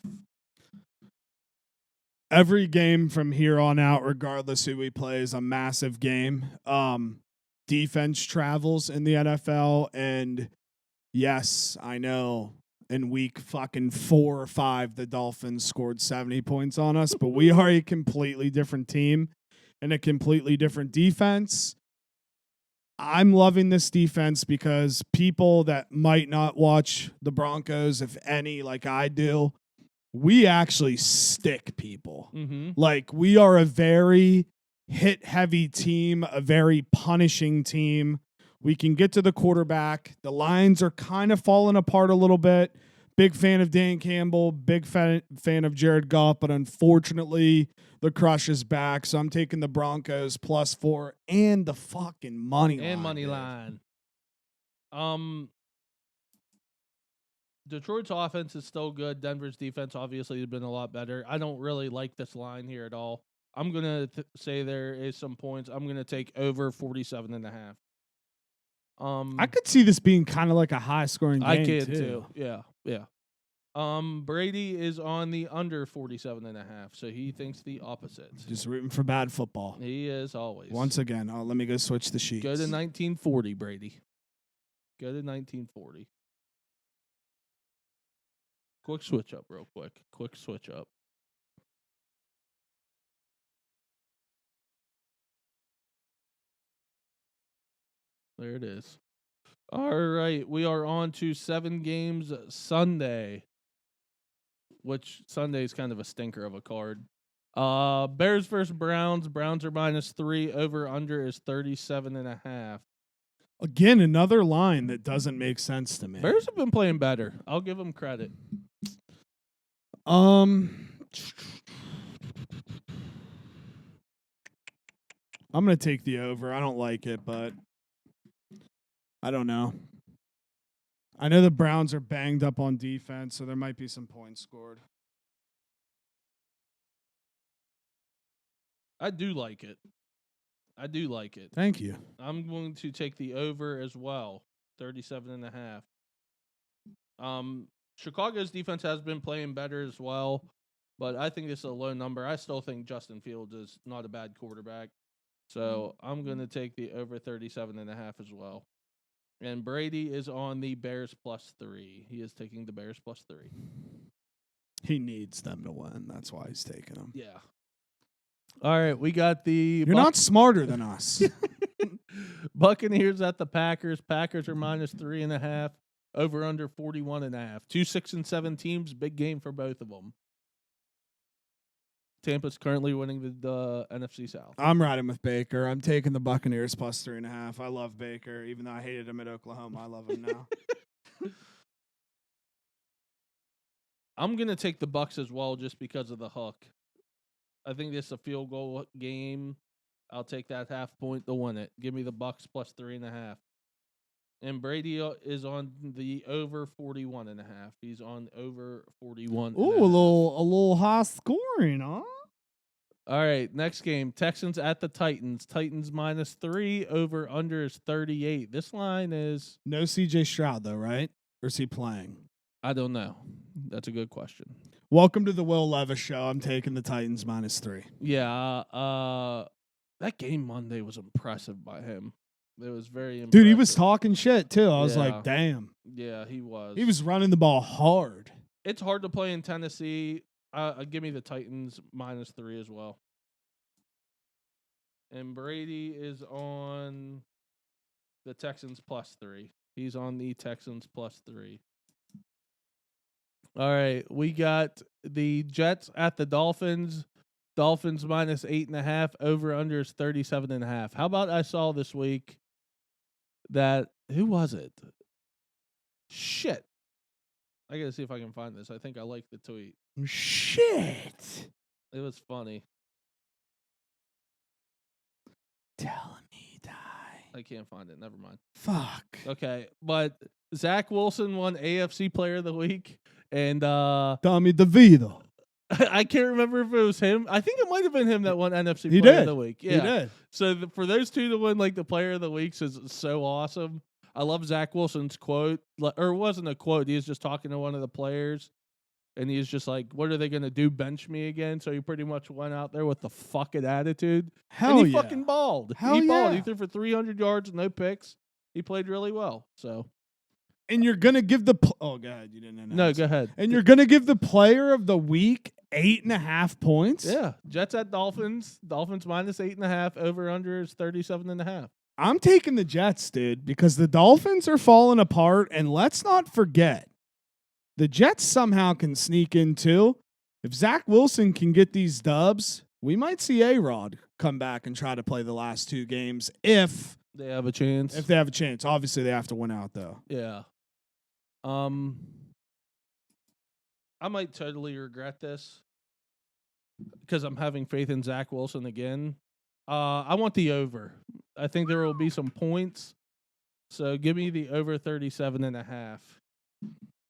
Every game from here on out, regardless who we play, is a massive game. Defense travels in the NFL, and yes, I know in week fucking 4 or 5, the Dolphins scored 70 points on us, but we are a completely different team and a completely different defense. I'm loving this defense because people that might not watch the Broncos, if any, like I do, we actually stick people. Mm-hmm. Like, we are a very hit-heavy team, a very punishing team. We can get to the quarterback. The Lions are kind of falling apart a little bit. Big fan of Dan Campbell, big fan of Jared Goff, but unfortunately, the crush is back. So I'm taking the Broncos +4 and the fucking money line. Detroit's offense is still good. Denver's defense obviously has been a lot better. I don't really like this line here at all. I'm going to say there is some points. I'm going to take over 47.5. I could see this being kind of like a high-scoring game, I can too. Yeah. Brady is on the under 47.5, so he thinks the opposite. Just rooting for bad football. He is always. Once again, let me go switch the sheets. Go to 1940, Brady. Go to 1940. Quick switch up real quick. Quick switch up. There it is. All right. We are on to 7 games Sunday, which Sunday is kind of a stinker of a card. Bears versus Browns. Browns are -3. Over under is 37.5. Again, another line that doesn't make sense to me. Bears have been playing better. I'll give them credit. I'm going to take the over. I don't like it, but I don't know. I know the Browns are banged up on defense, so there might be some points scored. I do like it. Thank you. I'm going to take the over as well, 37.5. Chicago's defense has been playing better as well, but I think this is a low number. I still think Justin Fields is not a bad quarterback. So I'm going to take the over 37.5 as well. And Brady is on the Bears +3. He is taking the Bears +3. He needs them to win. That's why he's taking them. Yeah. All right, we got the... You're not smarter than us. Buccaneers at the Packers. Packers are -3.5. Over under 41.5. 2 6-7 teams. Big game for both of them. Tampa's currently winning the NFC South. I'm riding with Baker. I'm taking the Buccaneers +3.5. I love Baker, even though I hated him at Oklahoma. I love him now. I'm gonna take the Bucs as well, just because of the hook. I think this is a field goal game. I'll take that half point to win it. Give me the Bucs +3.5. And Brady is on the over 41.5. He's on over 41. Ooh, a little high scoring, huh? All right, next game. Texans at the Titans. Titans -3. Over under is 38. This line is... No CJ Stroud, though, right? Or is he playing? I don't know. That's a good question. Welcome to the Will Levis Show. I'm taking the Titans -3. Yeah, that game Monday was impressive by him. It was very impressive. Dude, he was talking shit, too. I was Yeah. like, damn. Yeah, he was. He was running the ball hard. It's hard to play in Tennessee. Give me the Titans -3 as well. And Brady is on the Texans +3. He's on the Texans +3. All right, we got the Jets at the Dolphins. Dolphins -8.5. Over under is 37.5. How about I saw this week that... Who was it? Shit. I gotta see if I can find this. I think I liked the tweet. Shit. It was funny. Telling me die. I can't find it. Never mind. Fuck. Okay, but Zach Wilson won AFC Player of the Week, and Tommy DeVito. I can't remember if it was him. I think it might have been him that won NFC He Player did. of the Week. Yeah. He did. So for those two to win like the Player of the Weeks is so awesome. I love Zach Wilson's quote, or it wasn't a quote. He was just talking to one of the players, and he was just like, "What are they going to do? Bench me again?" So he pretty much went out there with the fucking attitude. Hell and he yeah. fucking balled. Hell he balled. yeah. He threw for 300 yards, no picks. He played really well. So And you're going to give the... oh, go ahead. You didn't announce. no, go ahead. And you're going to give the player of the week 8.5 points? Yeah, Jets at Dolphins. Dolphins -8.5. Over under is 37.5. I'm taking the Jets, dude, because the Dolphins are falling apart. And let's not forget, the Jets somehow can sneak in too. If Zach Wilson can get these dubs, we might see A-Rod come back and try to play the last two games if They have a chance. they have a chance. Obviously, they have to win out, though. Yeah. I might totally regret this because I'm having faith in Zach Wilson again. I want the over. I think there will be some points. So give me the over 37.5.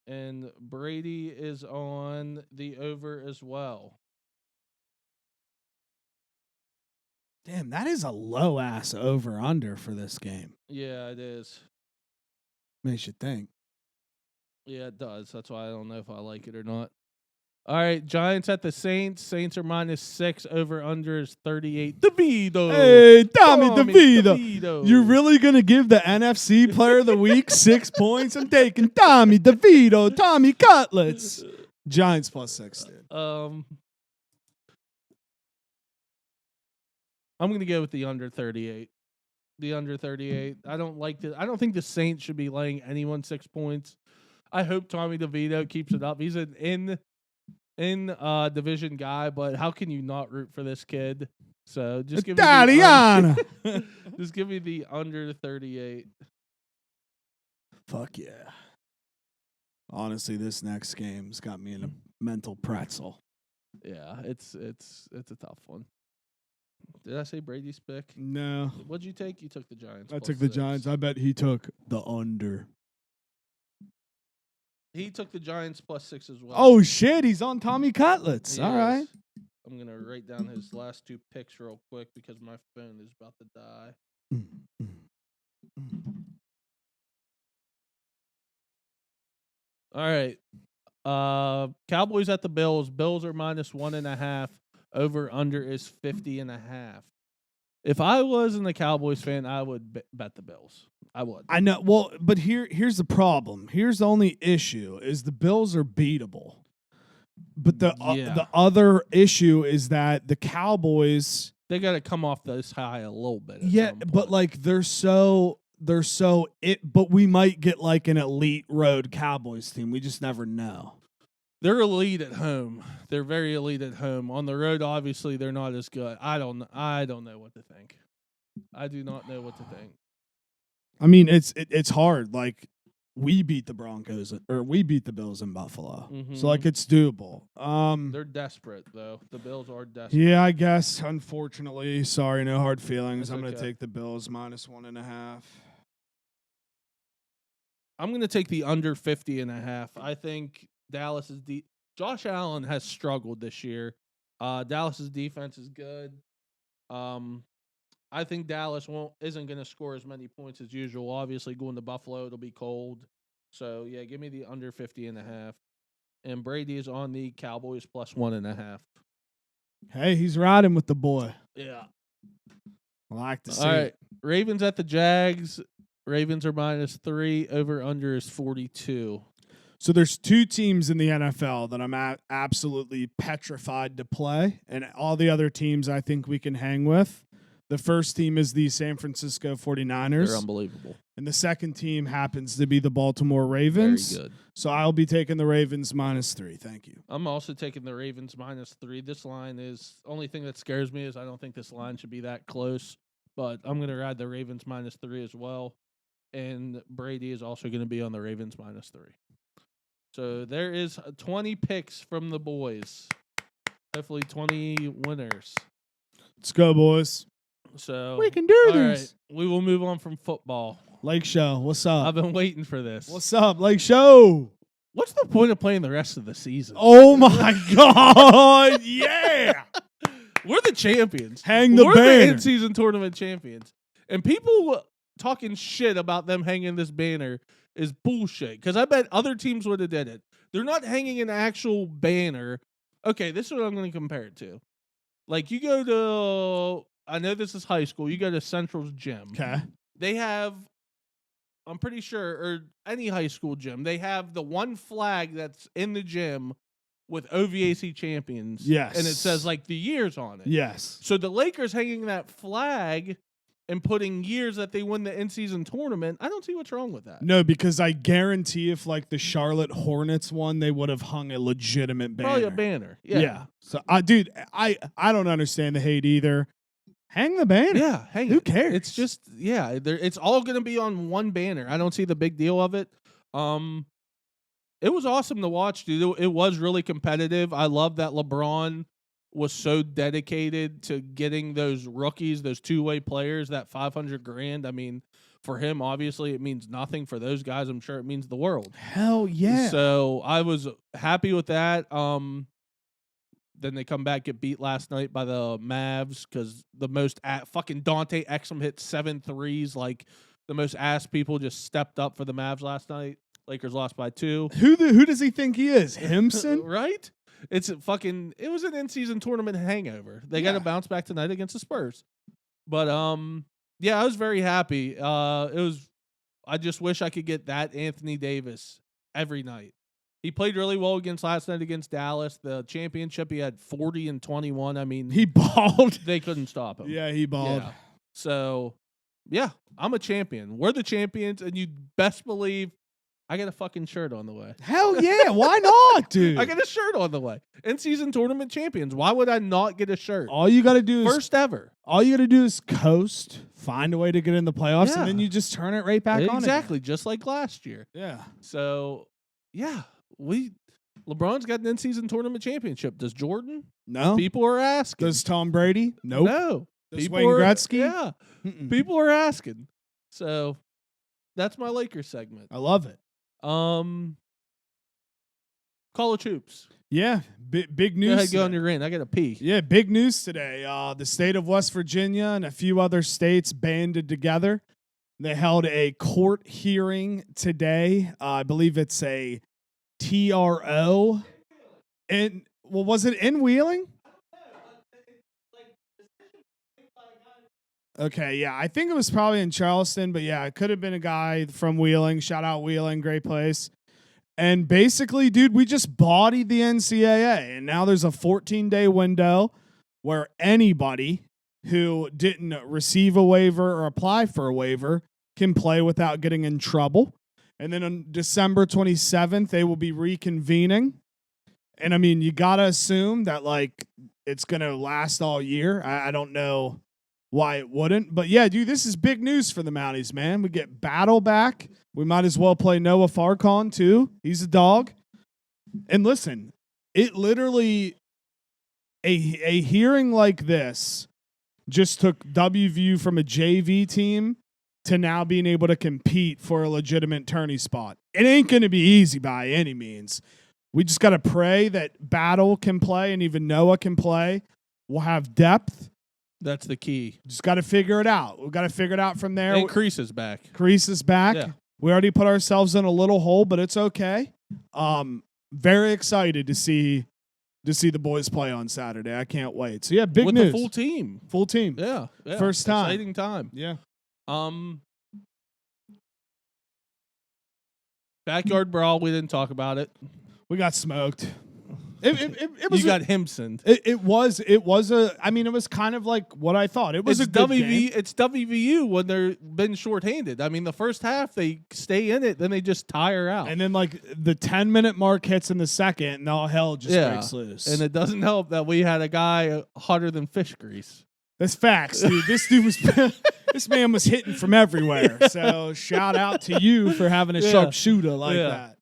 And Brady is on the over as well. Damn, that is a low-ass over-under for this game. Yeah, it is. Makes you think. Yeah, it does. That's why I don't know if I like it or not. All right, Giants at the Saints. Saints are -6. Over under is 38. DeVito. Hey, Tommy DeVito. You're really going to give the NFC Player of the Week 6 points? I'm taking Tommy DeVito, Tommy Cutlets. Giants +6, dude. I'm going to go with the under 38. The under 38. I don't like I don't think the Saints should be laying anyone 6 points. I hope Tommy DeVito keeps it up. He's an in division guy, but how can you not root for this kid? So just give me just give me the under 38. Fuck yeah. Honestly, this next game's got me in a mental pretzel. Yeah, it's a tough one. Did I say Brady's pick? No. What'd you take? You took the Giants. I plus took the 6. Giants. I bet he took the under. He took the Giants plus 6 as well. Oh, shit. He's on Tommy Cutlets. He All right. is. I'm going to write down his last 2 picks real quick because my phone is about to die. All right. Cowboys at the Bills. Bills are minus 1.5. Over under is 50.5. If I wasn't a Cowboys fan, I would bet the Bills. I would. I know. Well, but here's the problem. Here's the only issue is the Bills are beatable. But the other issue is that the Cowboys, they got to come off this high a little bit. Yeah, but like they're so but we might get like an elite road Cowboys team. We just never know. They're elite at home. They're very elite at home. On the road, obviously, they're not as good. I don't know what to think. I do not know what to think. I mean, it's hard. Like we beat the Broncos or we beat the Bills in Buffalo, so like it's doable. They're desperate though. The Bills are desperate. Yeah, I guess. Unfortunately, sorry, no hard feelings. I'm okay. going to take the Bills minus 1.5. I'm going to take the under 50.5. I think Dallas is Josh Allen has struggled this year. Dallas's defense is good. I think Dallas isn't going to score as many points as usual. Obviously, going to Buffalo, it'll be cold. So, yeah, give me the under 50.5. And Brady is on the Cowboys plus 1.5. Hey, he's riding with the boy. Yeah. I like to see All right. it. Ravens at the Jags. Ravens are minus 3. Over under is 42. So there's 2 teams in the NFL that I'm absolutely petrified to play, and all the other teams I think we can hang with. The first team is the San Francisco 49ers. They're unbelievable. And the second team happens to be the Baltimore Ravens. Very good. So I'll be taking the Ravens minus 3. Thank you. I'm also taking the Ravens minus 3. This line is only thing that scares me is I don't think this line should be that close, but I'm going to ride the Ravens minus 3 as well. And Brady is also going to be on the Ravens minus 3. So there is 20 picks from the boys. Hopefully 20 winners. Let's go, boys. So we can do this. Right, we will move on from football. LakeShow, what's up? I've been waiting for this. What's up, LakeShow? What's the point of playing the rest of the season? Oh my God! Yeah, we're the champions. Hang the banner. banner. We're the in-season tournament champions, and people talking shit about them hanging this banner is bullshit. Because I bet other teams would have did it. They're not hanging an actual banner. Okay, this is what I'm going to compare it to. Like you go to. I know this is high school. You go to Central's gym. Okay. They have, I'm pretty sure, or any high school gym, they have the one flag that's in the gym with OVAC champions. Yes. And it says, like, the years on it. Yes. So the Lakers hanging that flag and putting years that they win the in-season tournament, I don't see what's wrong with that. No, because I guarantee if, like, the Charlotte Hornets won, they would have hung a legitimate banner. Probably a banner. Yeah. So, dude, I don't understand the hate either. Hang the banner. Yeah, hang it. Who cares? It's just, it's all going to be on one banner. I don't see the big deal of it. It was awesome to watch, dude. It was really competitive. I love that LeBron was so dedicated to getting those rookies, those two-way players, that $500,000. I mean, for him, obviously, it means nothing. For those guys, I'm sure it means the world. Hell yeah. So I was happy with that. Then they come back, get beat last night by the Mavs because the most fucking Dante Exum hit 7 threes. Like the most ass people just stepped up for the Mavs last night. Lakers lost by 2. Who does he think he is? Himson? Right? It was an in-season tournament hangover. They got to bounce back tonight against the Spurs. But I was very happy. I just wish I could get that Anthony Davis every night. He played really well last night against Dallas. The championship, he had 40 and 21. I mean, he balled. They couldn't stop him. Yeah, he balled. Yeah. So, I'm a champion. We're the champions, and you best believe I got a fucking shirt on the way. Hell yeah, why not, dude? I got a shirt on the way. In-season tournament champions. Why would I not get a shirt? All you got to do is first ever. All you got to do is coast, find a way to get in the playoffs, and then you just turn it right back on. Exactly, just like last year. Yeah. So, LeBron's got an in-season tournament championship. Does Jordan? No. People are asking. Does Tom Brady? Nope. No. Does People Wayne are- Gretzky? Yeah. Mm-mm. People are asking. So that's my Lakers segment. I love it. College hoops. Yeah, big Go news. ahead, go on today. your rant. I got to pee. Yeah, big news today. The state of West Virginia and a few other states banded together. They held a court hearing today. I believe it's a TRO. And was it in Wheeling? Okay, yeah, I think it was probably in Charleston, but yeah, it could have been a guy from Wheeling. Shout out Wheeling, great place. And basically, dude, we just bodied the NCAA, and now there's a 14-day window where anybody who didn't receive a waiver or apply for a waiver can play without getting in trouble. And then on December 27th, they will be reconvening. And I mean, you got to assume that like it's going to last all year. I don't know why it wouldn't. But yeah, dude, this is big news for the Mounties, man. We get Battle back. We might as well play Noah Farcon, too. He's a dog. And listen, it literally, a hearing like this just took WVU from a JV team to now being able to compete for a legitimate tourney spot. It ain't going to be easy by any means. We just got to pray that Battle can play and even Noah can play. We'll have depth. That's the key. Just got to figure it out. We've got to figure it out from there. And Crease is back. Crease is back. Yeah. We already put ourselves in a little hole, but it's okay. Very excited to see the boys play on Saturday. I can't wait. So yeah, big With news. the full team. Full team. Yeah. First time. Exciting time. Yeah. Backyard brawl. We didn't talk about it. We got smoked. It was you got Himsoned. It was kind of like what I thought. It was It's a good game. It's WVU when they're been shorthanded. I mean, the first half they stay in it, then they just tire out. And then like the 10-minute mark hits in the second, and all hell just breaks loose. And it doesn't help that we had a guy hotter than fish grease. That's facts, dude. This man was hitting from everywhere. So shout out to you for having a sharp shooter like that.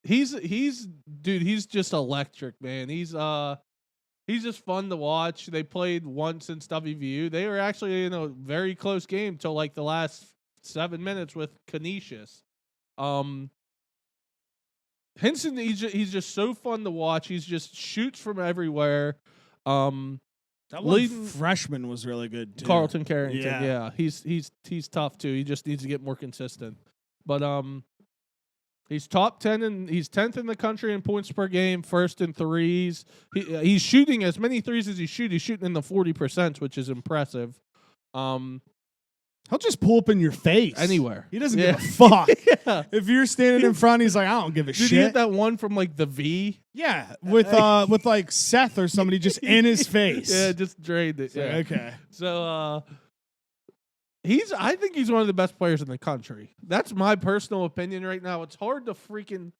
He's just electric, man. He's just fun to watch. They played once since WVU. They were actually in a very close game till like the last 7 minutes with Canisius. Hinson, he's just so fun to watch. He's just shoots from everywhere. That one freshman was really good too. Carlton Carrington, yeah. He's tough too. He just needs to get more consistent. But he's top 10 and he's 10th in the country in points per game, first in threes. He's shooting as many threes as he shoots. He's shooting in the 40%, which is impressive. He'll just pull up in your face anywhere. He doesn't give a fuck. Yeah. If you're standing in front, he's like, I don't give a shit. Did you hit that one from like the V? Yeah, with like Seth or somebody just in his face. Yeah, just drained it. Yeah. Okay. So I think he's one of the best players in the country. That's my personal opinion right now. It's hard to freaking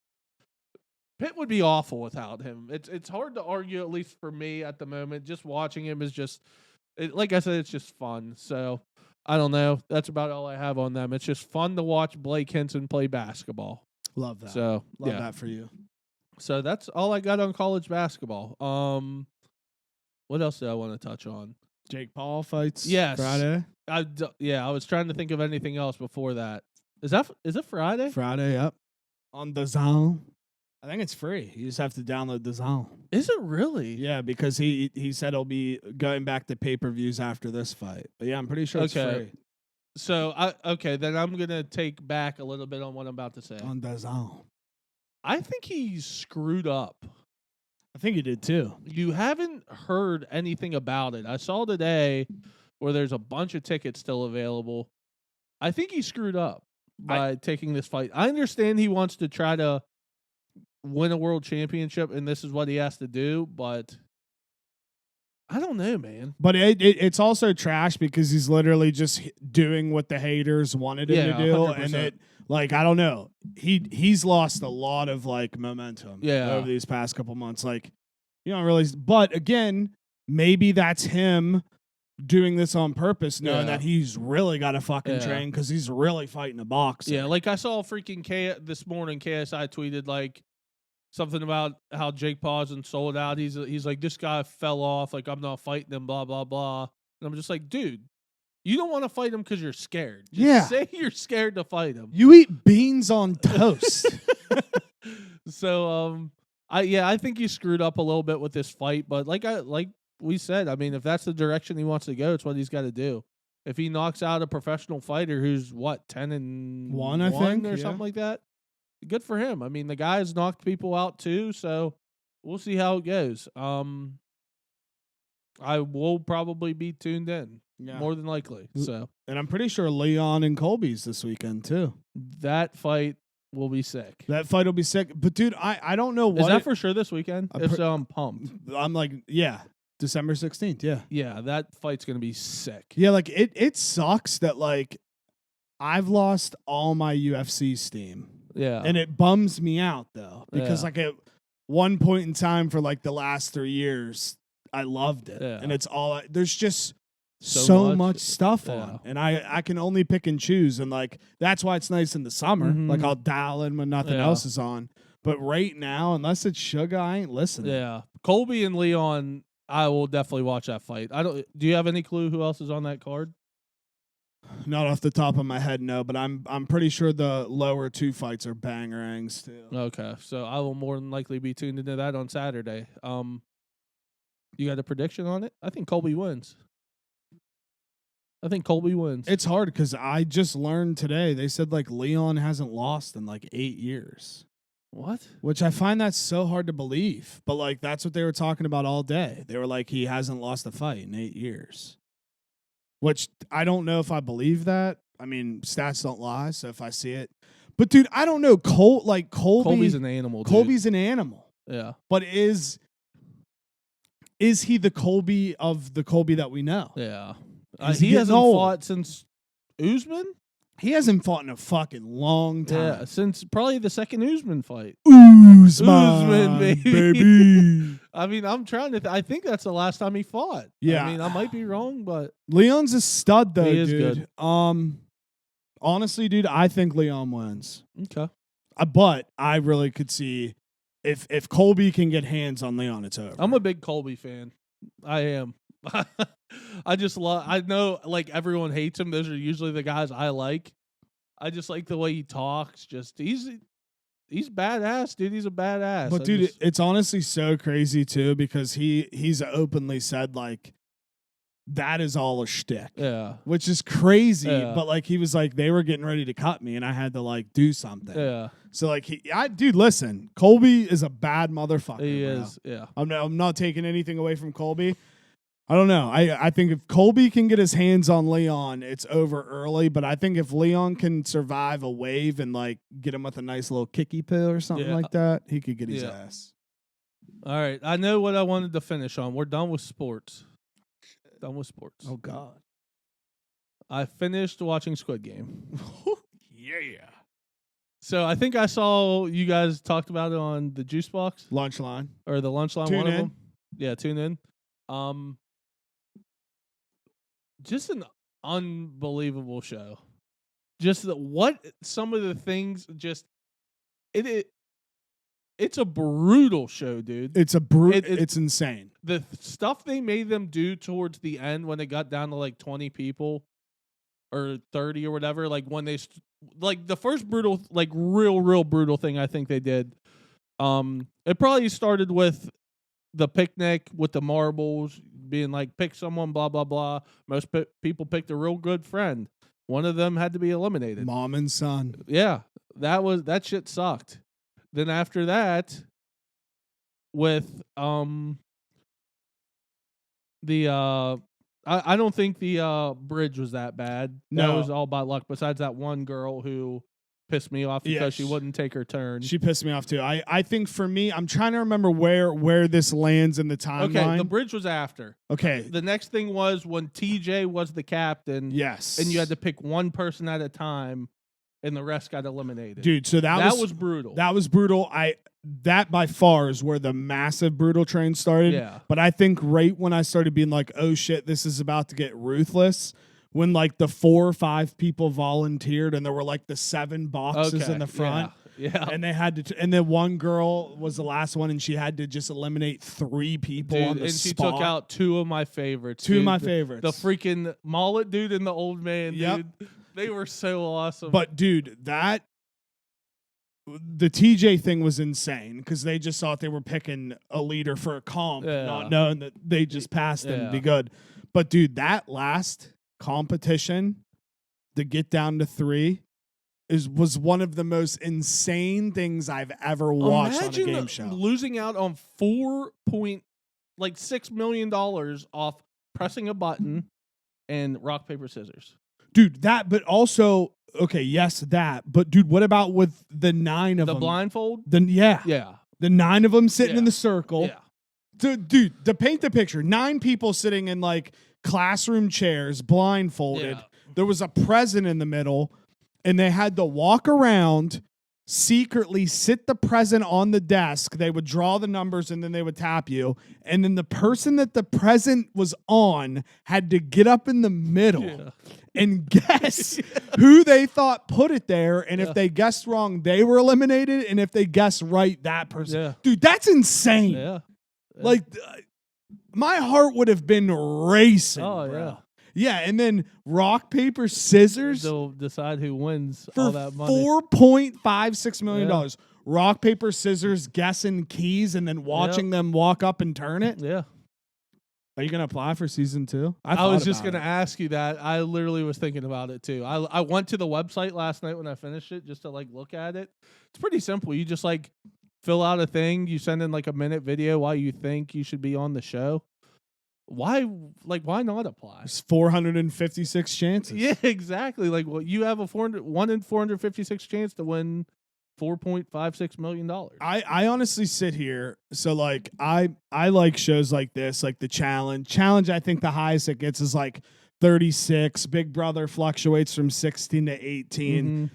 Pitt would be awful without him. It's hard to argue, at least for me at the moment. Just watching him is just like I said, it's just fun. So I don't know. That's about all I have on them. It's just fun to watch Blake Hinson play basketball. Love that. So Love that for you. So that's all I got on college basketball. What else did I want to touch on? Jake Paul fights Friday. I was trying to think of anything else before that. Is it Friday? Friday, yep. On the Zone. I think it's free. You just have to download the Zone. Is it really? Yeah, because he said he'll be going back to pay-per-views after this fight. But yeah, I'm pretty sure it's free. So then I'm gonna take back a little bit on what I'm about to say. On the Zone. I think he screwed up. I think he did too. You haven't heard anything about it. I saw today where there's a bunch of tickets still available. I think he screwed up by taking this fight. I understand he wants to try to win a world championship, and this is what he has to do, but I don't know, man. But it's also trash because he's literally just doing what the haters wanted him to do, 100%. and I don't know. He's lost a lot of like momentum over these past couple months. Like, you don't really. But again, maybe that's him doing this on purpose, knowing Yeah. that he's really got to fucking Yeah. train because he's really fighting a boxer. Yeah, like I saw freaking this morning, KSI tweeted like something about how Jake Paul hasn't sold out. He's like, this guy fell off. Like, I'm not fighting him, blah, blah, blah. And I'm just like, dude, you don't want to fight him because you're scared. Just Yeah. say you're scared to fight him. You eat beans on toast. So, I think he screwed up a little bit with this fight, but like we said, I mean, if that's the direction he wants to go, it's what he's got to do. If he knocks out a professional fighter who's 10-1, I think, or something like that, good for him. I mean, the guy's knocked people out too, so we'll see how it goes. I will probably be tuned in, more than likely. So, and I'm pretty sure Leon and Colby's this weekend too. that fight will be sick. That fight will be sick. But dude, I don't know what. Is that for sure this weekend? If so, I'm pumped. I'm like, yeah, December 16th. Yeah. Yeah, that fight's gonna be sick. Yeah, like it sucks that like I've lost all my UFC steam. Yeah. And it bums me out though. Because Yeah. like at one point in time for like the last 3 years, I loved it. Yeah. And it's all there's just So so much. much stuff Yeah. on. And I can only pick and choose. And like that's why it's nice in the summer. Mhm. Like I'll dial in when nothing Yeah. else is on. But right now, unless it's Sugar, I ain't listening. Yeah. Colby and Leon, I will definitely watch that fight. Do you have any clue who else is on that card? Not off the top of my head, no, but I'm pretty sure the lower two fights are bangerangs too. Okay. So I will more than likely be tuned into that on Saturday. You got a prediction on it? I think Colby wins. It's hard because I just learned today. They said like Leon hasn't lost in like 8 years, What? which I find that's so hard to believe. But like that's what they were talking about all day. They were like he hasn't lost a fight in 8 years, which I don't know if I believe that. I mean, stats don't lie, so if I see it, but dude, I don't know. Colby's an animal. Dude. Colby's an animal, Yeah. but is he the Colby of the Colby that we know? Yeah. Is He getting hasn't old? fought since Usman? He hasn't fought in a fucking long time. Yeah, since probably the second Usman fight. Usman, baby. I mean, I'm trying to. I think that's the last time he fought. Yeah. I mean, I might be wrong, but Leon's a stud though, He is dude. good. Honestly, dude, I think Leon wins. okay. But I really could see if Colby can get hands on Leon, it's over. I'm a big Colby fan. I am. I just love. I know, like everyone hates him. Those are usually the guys I like. I just like the way he talks. Just he's badass, dude. He's a badass. But dude, it's honestly so crazy too because he's openly said like that is all a shtick. Yeah. Which is crazy, Yeah. but like he was like they were getting ready to cut me and I had to like do something. Yeah. So like dude, listen, Colby is a bad motherfucker. He bro. is. Yeah. I'm not taking anything away from Colby. I don't know. I think if Colby can get his hands on Leon, it's over early. But I think if Leon can survive a wave and like get him with a nice little kicky pill or something Yeah. like that, he could get his Yeah. ass. All right. I know what I wanted to finish on. We're done with sports. Done with sports. Oh God. I finished watching Squid Game. Yeah. So I think I saw you guys talked about it on the Juice Box Lunch line. or the Lunch Line. Tune One of in. them. Yeah, tune in. Just an unbelievable show. Just some of the things. Just it's a brutal show, dude. It's it's insane. The stuff they made them do towards the end when it got down to like 20 people or 30 or whatever, like when they like the first brutal, like real brutal thing I think they did. It probably started with the picnic with the marbles being like pick someone, blah blah blah. Most people picked a real good friend. One of them had to be eliminated. Mom and son. Yeah, that shit sucked. Then after that, with I don't think the bridge was that bad. No. That was all by luck. Besides that one girl who pissed me off because she Yes. wouldn't take her turn. She pissed me off too. I think for me, I'm trying to remember where this lands in the timeline. Okay, the bridge was after. Okay. The next thing was when TJ was the captain. Yes. And you had to pick one person at a time. and the rest got eliminated. Dude, so that was brutal. That was brutal. That by far is where the massive brutal train started. Yeah. But I think right when I started being like, oh shit, this is about to get ruthless, when like the 4 or 5 people volunteered and there were like the 7 boxes in the front. Yeah. And they had to, and then one girl was the last one, and she had to just eliminate 3 people on the and spot. she took out 2 of my favorites. Two of my favorites. The freaking mullet dude and the old man, dude. They were so awesome. But dude, the TJ thing was insane because they just thought they were picking a leader for a comp, not knowing that they just passed and be good. But dude, that last competition to get down to 3 was one of the most insane things I've ever watched on a game show. Losing out on $4.6 million off pressing a button and rock, paper, scissors. Dude, but also, okay, yes, that. But dude, what about with the 9 of them? The blindfold? Yeah. The 9 of them sitting in the circle. Yeah. Dude, to paint the picture, 9 people sitting in like classroom chairs, blindfolded. Yeah. There was a present in the middle, and they had to walk around, secretly sit the present on the desk. They would draw the numbers, and then they would tap you. And then the person that the present was on had to get up in the middle and guess who they thought put it there. And if they guessed wrong, they were eliminated. And if they guessed right, that person. Yeah. Dude, that's insane. Yeah. Like, my heart would have been racing. Oh, bro. yeah. Yeah, and then rock, paper, scissors. They'll decide who wins for all that money. $4.56 million. Rock, paper, scissors, guessing keys, and then watching them walk up and turn it. Yeah. Are you going to apply for season 2? I was just going to ask you that. I literally was thinking about it too. I went to the website last night when I finished it just to like look at it. It's pretty simple. You just like fill out a thing. You send in like a minute video why you think you should be on the show. Why not apply? There's 456 chances. Yeah, exactly. Like, well, you have a 1 in 456 chance to win $4.56 million. I honestly sit here. So like, I like shows like this, like the Challenge. I think the highest it gets is like 36. Big Brother fluctuates from 16 to 18. Mm-hmm.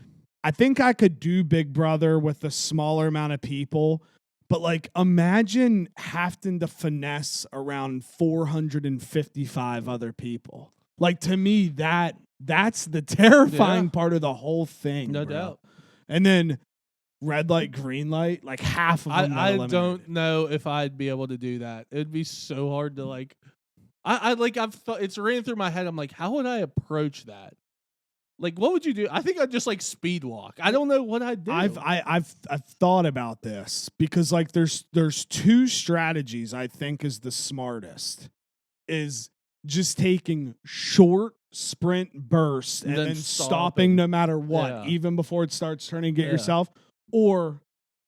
I think I could do Big Brother with a smaller amount of people. But, like, imagine having to finesse around 455 other people. Like, to me, that's the terrifying part of the whole thing. No bro. doubt. And then red light, green light, like half of them. I don't know if I'd be able to do that. It'd be so hard to, like, I've thought, it's ran through my head. I'm like, how would I approach that? Like, what would you do? I think I'd just like speed walk. I don't know what I'd do. I've thought about this because like there's 2 strategies I think is the smartest. Is just taking short sprint bursts and then stopping no matter what, even before it starts turning. Get yourself, or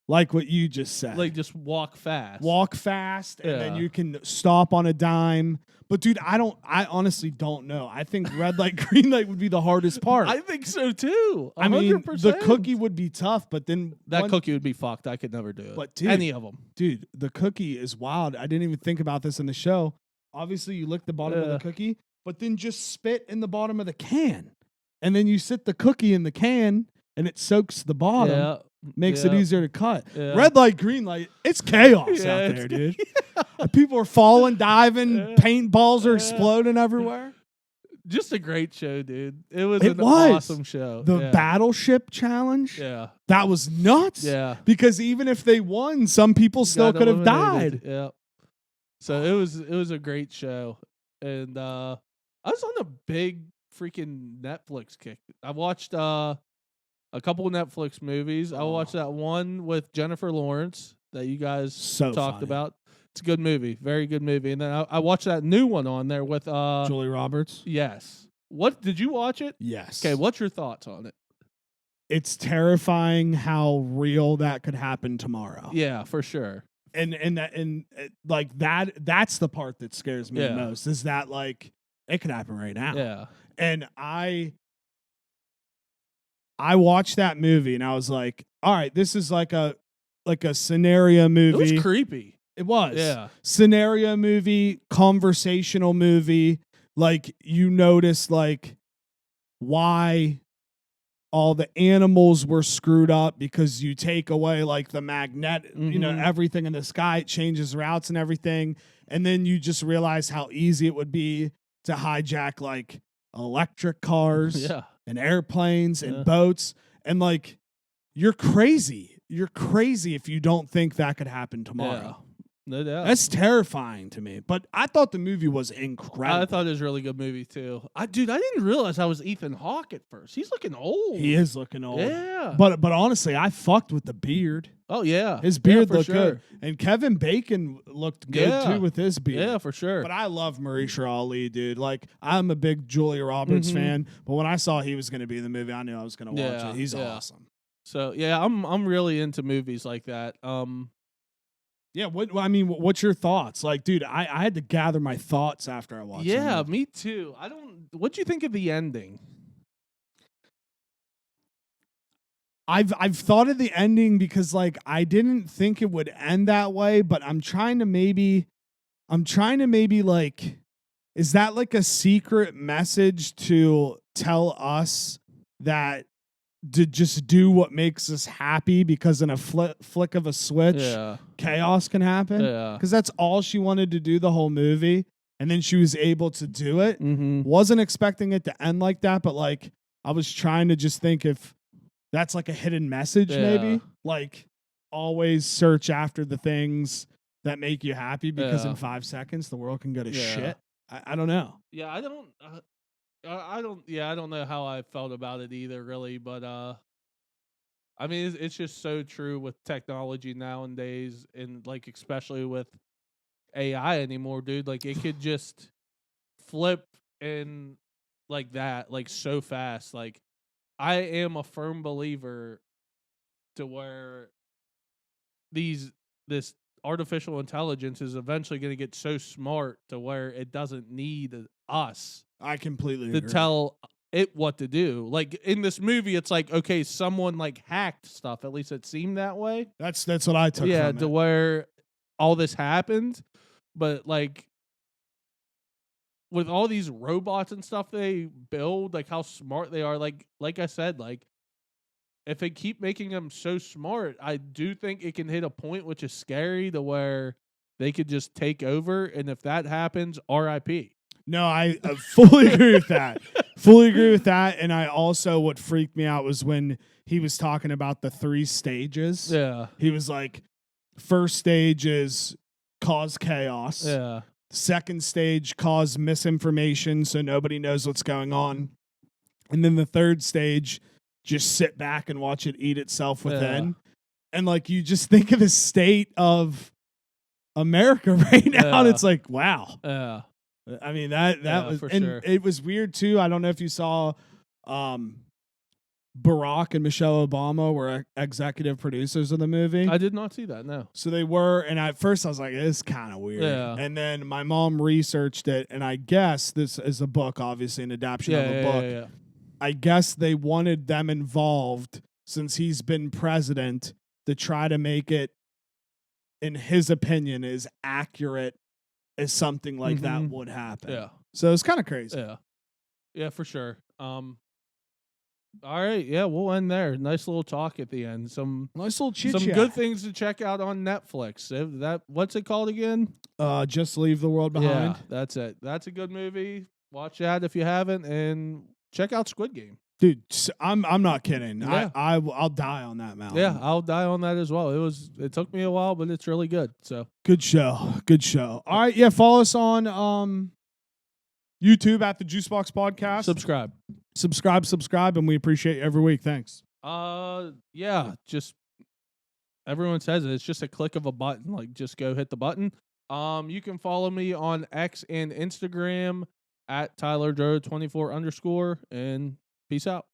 like what you just said, like just walk fast. And then you can stop on a dime. But dude, I honestly don't know. I think red light, green light would be the hardest part. I think so too. 100%. I mean, the cookie would be tough, but then that cookie would be fucked. I could never do it. But dude, any of them. Dude, the cookie is wild. I didn't even think about this in the show. Obviously, you lick the bottom of the cookie, but then just spit in the bottom of the can. And then you sit the cookie in the can and it soaks the bottom. Yeah. Makes it easier to cut. Yeah. Red light, green light. It's chaos out there, dude. People are falling, diving. Paintballs are exploding everywhere. Just a great show, dude. It was an awesome show. The Battleship Challenge. Yeah. That was nuts. Yeah. Because even if they won, some people still could have died. Yeah. So it was a great show. And I was on a big freaking Netflix kick. I watched a couple of Netflix movies. I watched that one with Jennifer Lawrence that you guys talked about. It's a good movie. Very good movie. And then I watched that new one on there with Julie Roberts. Yes. What did you watch it? Yes. Okay, what's your thoughts on it? It's terrifying how real that could happen tomorrow. Yeah, for sure. And like that's the part that scares me the most, is that like it could happen right now. Yeah. And I watched that movie and I was like, all right, this is like a scenario movie. It was creepy. It was. Yeah. Scenario movie, conversational movie. Like, you notice like why all the animals were screwed up because you take away like the magnet, everything in the sky, it changes routes and everything. And then you just realize how easy it would be to hijack like electric cars and airplanes and boats. And like, you're crazy. You're crazy if you don't think that could happen tomorrow. Yeah. No doubt. That's terrifying to me. But I thought the movie was incredible. I thought it was a really good movie too. I didn't realize I was Ethan Hawke at first. He's looking old. He is looking old. Yeah. But honestly, I fucked with the beard. Oh yeah. His beard for looked sure. good. And Kevin Bacon looked good too with his beard. Yeah, for sure. But I love Marisha Ali, dude. Like, I'm a big Julia Roberts fan, but when I saw he was going to be in the movie, I knew I was going to watch it. He's awesome. So yeah, I'm really into movies like that. Yeah, what's your thoughts? Like, dude, I had to gather my thoughts after I watched it. Yeah, me too. What'd you think of the ending? I've thought of the ending because like I didn't think it would end that way, but I'm trying to maybe like, is that like a secret message to tell us that to just do what makes us happy, because in a flick of a switch, chaos can happen? Yeah. Because that's all she wanted to do the whole movie, and then she was able to do it. Wasn't expecting it to end like that, but like I was trying to just think if that's like a hidden message, maybe. Like, always search after the things that make you happy, because in 5 seconds the world can go to shit. I don't know. Yeah, I don't know how I felt about it either, really. But I mean, it's just so true with technology nowadays, and like especially with AI anymore, dude. Like, it could just flip and like that, like so fast. Like, I am a firm believer to where this artificial intelligence is eventually going to get so smart to where it doesn't need us. I completely to agree. Tell it what to do. Like, in this movie, it's like, okay, someone like hacked stuff. At least it seemed that way. That's what I took. Yeah, from to it. where all this happened, but like with all these robots and stuff they build, like how smart they are. Like I said, like if they keep making them so smart, I do think it can hit a point which is scary to where they could just take over. And if that happens, RIP. No, I fully agree with that. Fully agree with that. And I also, what freaked me out was when he was talking about the 3 stages. Yeah. He was like, first stage is cause chaos. Yeah. Second stage, cause misinformation so nobody knows what's going on. And then the third stage, just sit back and watch it eat itself within. Yeah. And like, you just think of the state of America right now, and it's like, wow. Yeah. I mean, that was, for and sure. It was weird too. I don't know if you saw Barack and Michelle Obama were executive producers of the movie. I did not see that, no. So they were, and at first I was like, this is kind of weird. Yeah. And then my mom researched it, and I guess this is a book, obviously an adaptation of a book. Yeah. I guess they wanted them involved since he's been president to try to make it, in his opinion, as accurate as something like that would happen. Yeah. So it's kind of crazy. Yeah. Yeah, for sure. All right, yeah, we'll end there. Nice little talk at the end. Some nice little chit chat. Some good things to check out on Netflix. What's it called again? Just Leave the World Behind. Yeah, that's it. That's a good movie. Watch that if you haven't, and check out Squid Game. Dude, I'm not kidding. Yeah. I'll die on that mountain. Yeah, I'll die on that as well. It took me a while, but it's really good. So good show. Good show. All right, yeah, follow us on YouTube at the Juicebox Podcast. Subscribe, and we appreciate you every week. Thanks. Yeah, just everyone says it. It's just a click of a button. Like, just go hit the button. You can follow me on X and Instagram at TylerJoe24_, and peace out.